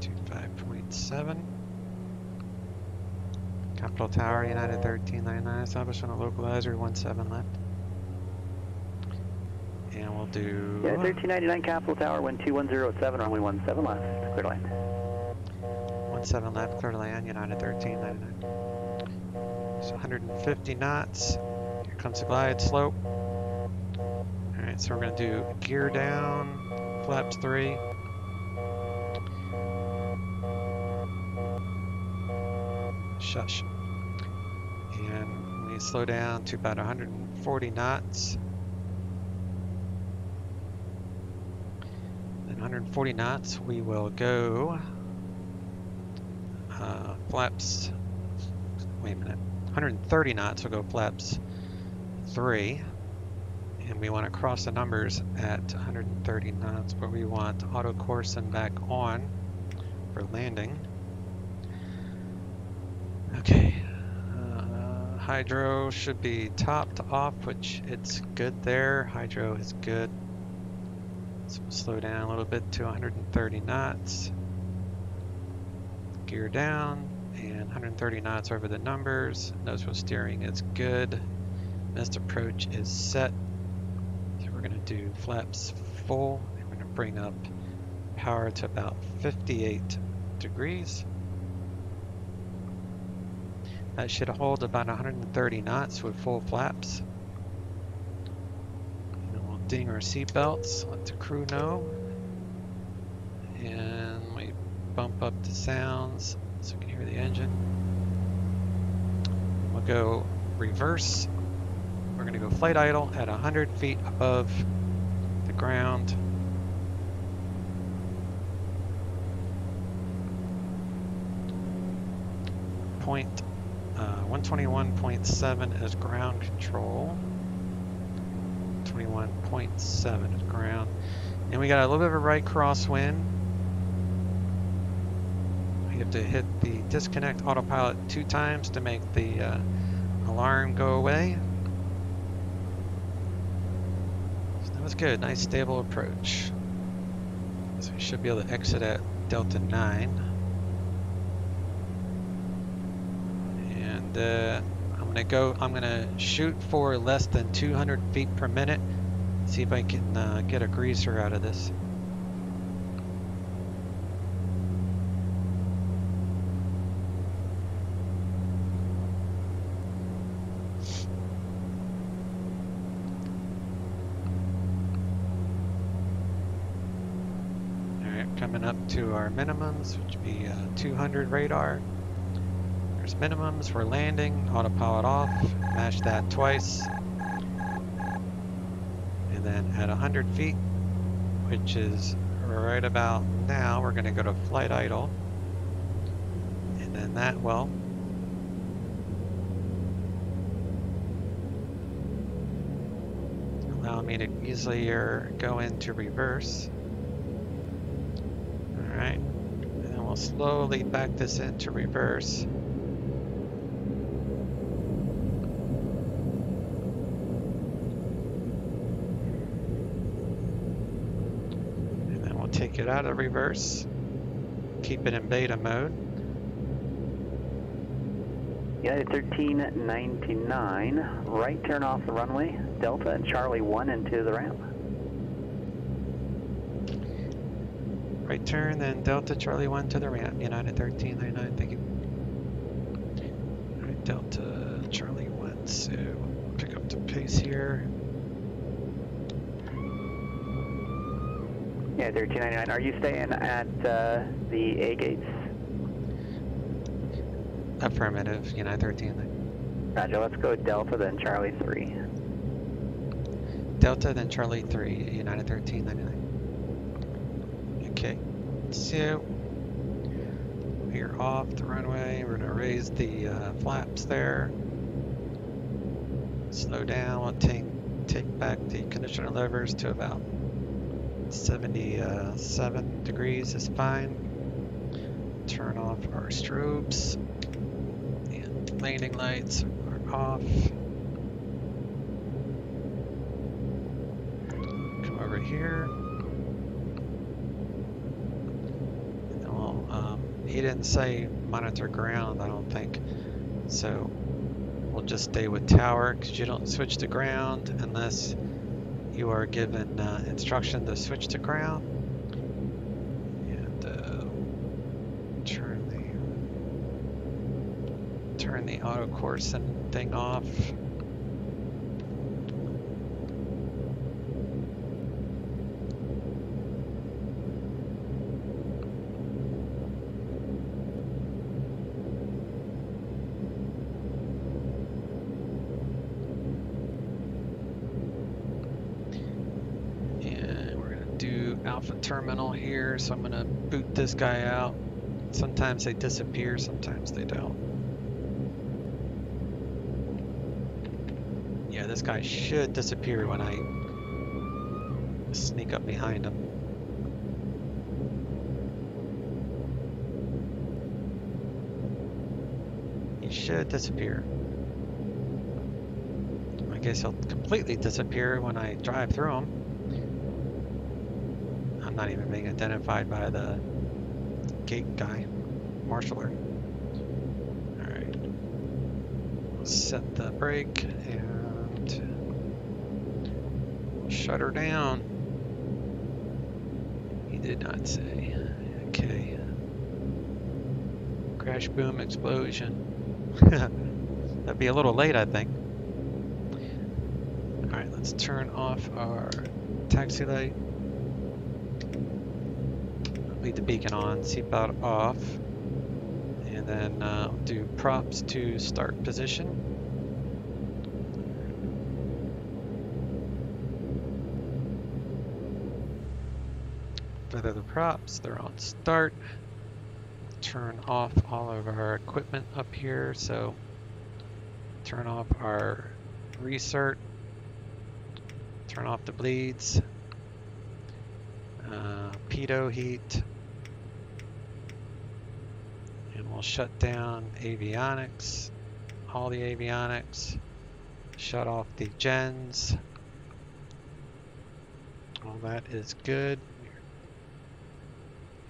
25.7. Capital Tower, United 1399, established on a localizer, 17 left. And we'll do... Yeah, 1399, Capital Tower, 12107, runway 17 left, clear to land. 17 left, clear to land, United 1399. So 150 knots. Here comes the glide slope. Alright, so we're going to do gear down, flaps 3. Shush. And we slow down to about 140 knots. Then 140 knots, we will go flaps, wait a minute, 130 knots, we'll go flaps 3. And we want to cross the numbers at 130 knots, but we want auto course and back on for landing. Okay, hydro should be topped off, which it's good there. Hydro is good. So we'll slow down a little bit to 130 knots. Gear down, and 130 knots over the numbers. Nose wheel steering is good. Missed approach is set. So we're going to do flaps full, and we're going to bring up power to about 58 degrees. That should hold about 130 knots with full flaps. And we'll ding our seatbelts, let the crew know. And we bump up the sounds so we can hear the engine. We'll go reverse. We're going to go flight idle at 100 feet above the ground. Point 121.7 as ground control. 21.7 as ground. And we got a little bit of a right crosswind. We have to hit the disconnect autopilot 2 times to make the alarm go away. So that was good. Nice stable approach. So we should be able to exit at Delta 9. And I'm gonna shoot for less than 200 feet per minute. See if I can get a greaser out of this. Coming up to our minimums, which would be 200 radar. There's minimums for landing, autopilot off, mash that twice. And then at 100 feet, which is right about now, we're going to go to flight idle. And then that will allow me to easily go into reverse. Alright, and then we'll slowly back this into reverse. And then we'll take it out of reverse, keep it in beta mode. United 1399, right turn off the runway, Delta and Charlie 1 into the ramp. Right turn, then Delta Charlie 1 to the ramp. United 1399, thank you. Alright, Delta Charlie 1, so pick up the pace here. Yeah, 1399, are you staying at the A gates? Affirmative, United 1399. Roger, let's go Delta, then Charlie 3. Delta, then Charlie 3, United 1399. Okay, so we're off the runway. We're going to raise the flaps there. Slow down. We'll take back the conditioner levers to about 77 degrees is fine. Turn off our strobes. And landing lights are off. Come over here. He didn't say monitor ground, I don't think. So we'll just stay with tower because you don't switch to ground unless you are given instruction to switch to ground. And turn the auto coursing thing off. Alpha terminal here, so I'm gonna boot this guy out. Sometimes they disappear, sometimes they don't. Yeah, this guy should disappear when I sneak up behind him. He should disappear. I guess he'll completely disappear when I drive through him. I'm not even being identified by the gate guy, marshaller. Alright. We'll set the brake and we'll shut her down. He did not say. Okay. Crash, boom, explosion. That'd be a little late, I think. Alright, let's turn off our taxi light. Leave the beacon on, seatbelt off, and then do props to start position. Feather the props, they're on start. Turn off all of our equipment up here, so turn off our recert, turn off the bleeds, pitot heat, and we'll shut down avionics, all the avionics, shut off the gens, all that is good.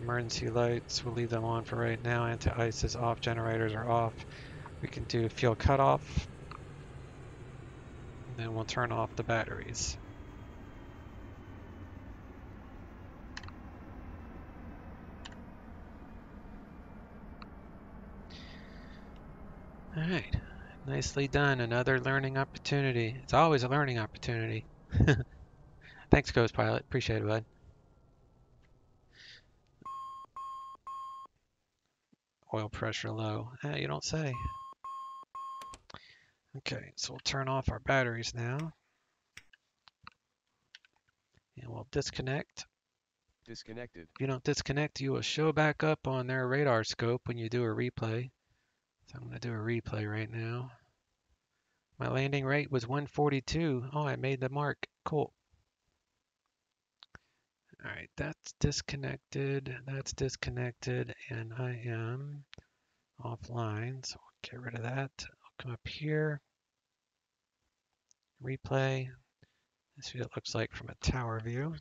Emergency lights, we'll leave them on for right now. Anti-ice is off, generators are off. We can do fuel cutoff. And then we'll turn off the batteries. All right, nicely done. Another learning opportunity. It's always a learning opportunity. Thanks, Ghost Pilot. Appreciate it, bud. Oil pressure low. You don't say. Okay, so we'll turn off our batteries now. And we'll disconnect. Disconnected. If you don't disconnect, you will show back up on their radar scope when you do a replay. So I'm going to do a replay right now. My landing rate was 142. Oh, I made the mark. Cool. All right, that's disconnected. That's disconnected, and I am offline. So we'll get rid of that. I'll come up here. Replay. Let's see what it looks like from a tower view.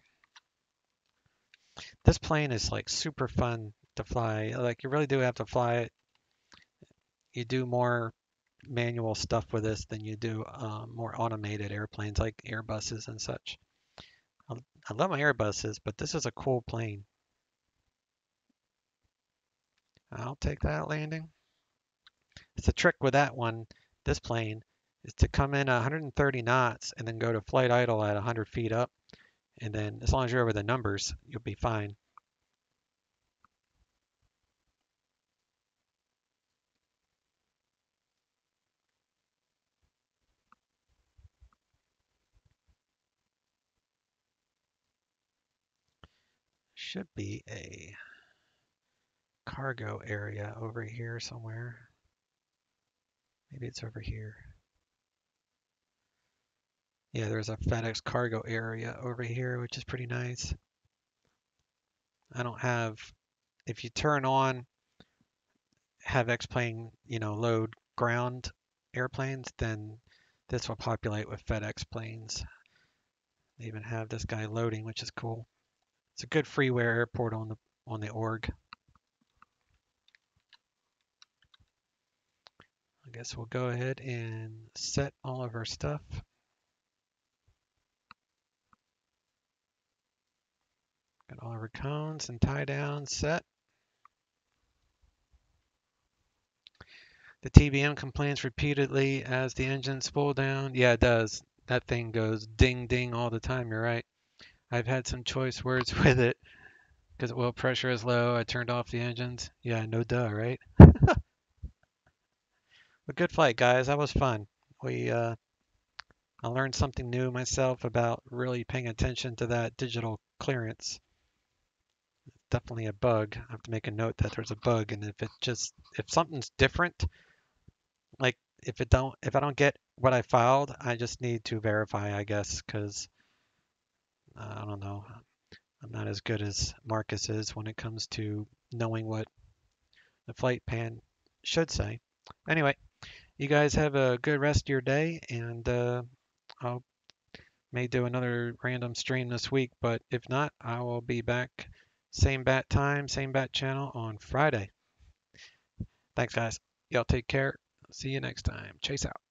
This plane is like super fun to fly. Like you really do have to fly it. You do more manual stuff with this than you do more automated airplanes like Airbuses and such. I love my Airbuses, but this is a cool plane. I'll take that landing. It's a trick with that one, this plane, is to come in 130 knots and then go to flight idle at 100 feet up. And then as long as you're over the numbers, you'll be fine. Should be a cargo area over here somewhere. Maybe it's over here. Yeah, there's a FedEx cargo area over here, which is pretty nice. I don't have, if you turn on have X-plane, load ground airplanes, then this will populate with FedEx planes. They even have this guy loading, which is cool. It's a good freeware airport on the org. I guess we'll go ahead and set all of our stuff. Got all of our cones and tie downs set. The TBM complains repeatedly as the engine spool down. Yeah, it does. That thing goes ding ding all the time. You're right. I've had some choice words with it because oil pressure is low. I turned off the engines. Yeah, no duh, right? But good flight, guys. That was fun. I learned something new myself about really paying attention to that digital clearance. Definitely a bug. I have to make a note that there's a bug, and if something's different, like if I don't get what I filed, I just need to verify, I guess, because I don't know. I'm not as good as Marcus is when it comes to knowing what the flight pan should say. Anyway, you guys have a good rest of your day, and I may do another random stream this week, but if not, I will be back same bat time, same bat channel on Friday. Thanks, guys. Y'all take care. See you next time. Chase out.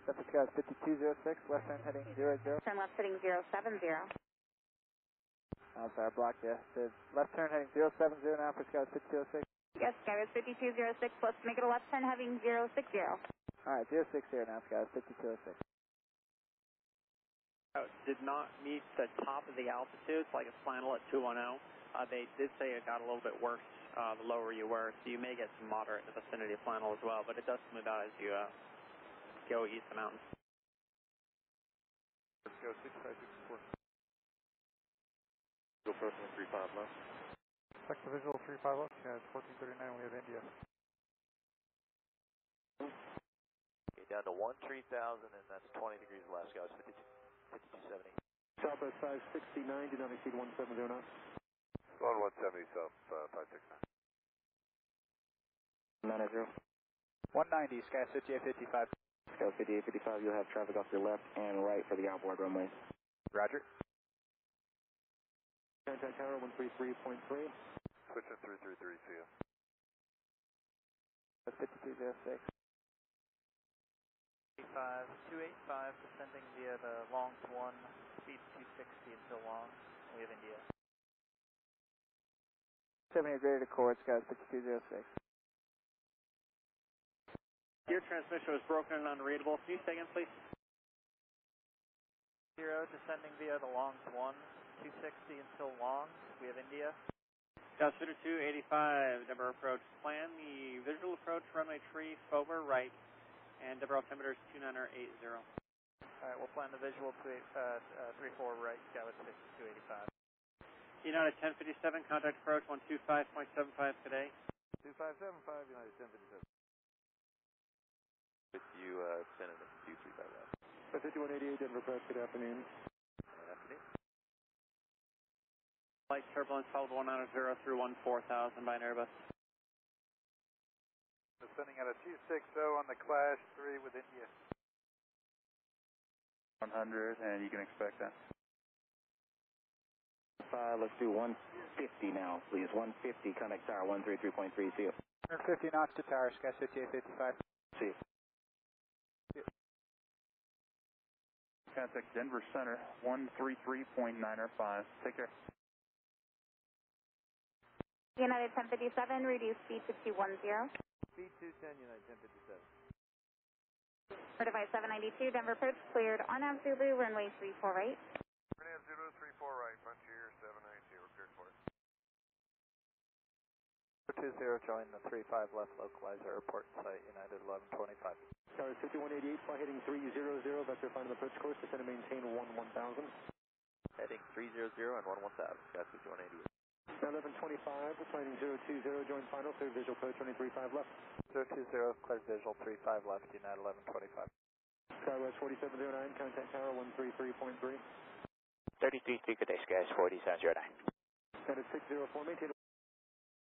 Central Sky 5206, left turn heading 00. Turn left heading 070. I'm sorry, I blocked you. The left turn heading 070 now for Sky 5206. Yes, Sky 5206, let's make it a left turn heading 060. Alright, 060 now, Sky 5206. Did not meet the top of the altitudes like a flannel at 210. They did say it got a little bit worse the lower you were, so you may get some moderate in the vicinity of flannel as well, but it does smooth out as you go east of the mountains. Let's go 6564. Go first on 35 left. Sector visual 35 left, guys, 1439, we have India. Okay, down to 13,000, and that's 20 degrees left, guys, 5270. Southwest 569, do not exceed 170 knots. On 170, south 569. 90. 190, Sky 5855. Sky 5855, you'll have traffic off your left and right for the outboard runways. Roger. Contact tower 133.3. Switch to 333, see ya. 5206. 285, descending via the long 1, speed 260 until long. We have India. 78 ready to court, Sky 5206. Your transmission was broken and unreadable. Can you say again, please? 0, descending via the long 1, 260 until long. We have India. Altimeter 285, Denver approach. Plan the visual approach, runway tree, forward right, and Denver altimeter is 2980. Alright, we'll plan the visual 34 right, Sky 285. United 1057, contact approach 125.75 today. 2575, United 1057. With you, Senator 235 left. 5188, Denver approach, good afternoon. Good afternoon. Light turbulence followed 190 through 14,000 by an Airbus. Descending at a 260 on the Class 3 with India. 100, and you can expect that. Let's do 150 now, please. 150, contact tower 133.3, see you. 150 knots to tower, Sky 5855. See you. Contact Denver Center 133.905. Take care. United 1057, reduce speed to 210. Speed 210, United 1057. Certified 792, Denver approach cleared on Nav Zulu, runway 34 right. Nav Zulu 34 right, Frontier 792, we're cleared for it. 20, join the 35 left localizer report site, United 1125. Tower 5188, fly heading 300, vector final approach course, descend and maintain 1000. Heading 300 and 11000, Sky 5188. Now 1125, flying 020, join final, clear visual approach, running 35 left. 020, clear visual 35 left, United 1125. Skywest 4709, contact tower 133.3. 33, good day, Sky 4709. Standard 604, maintain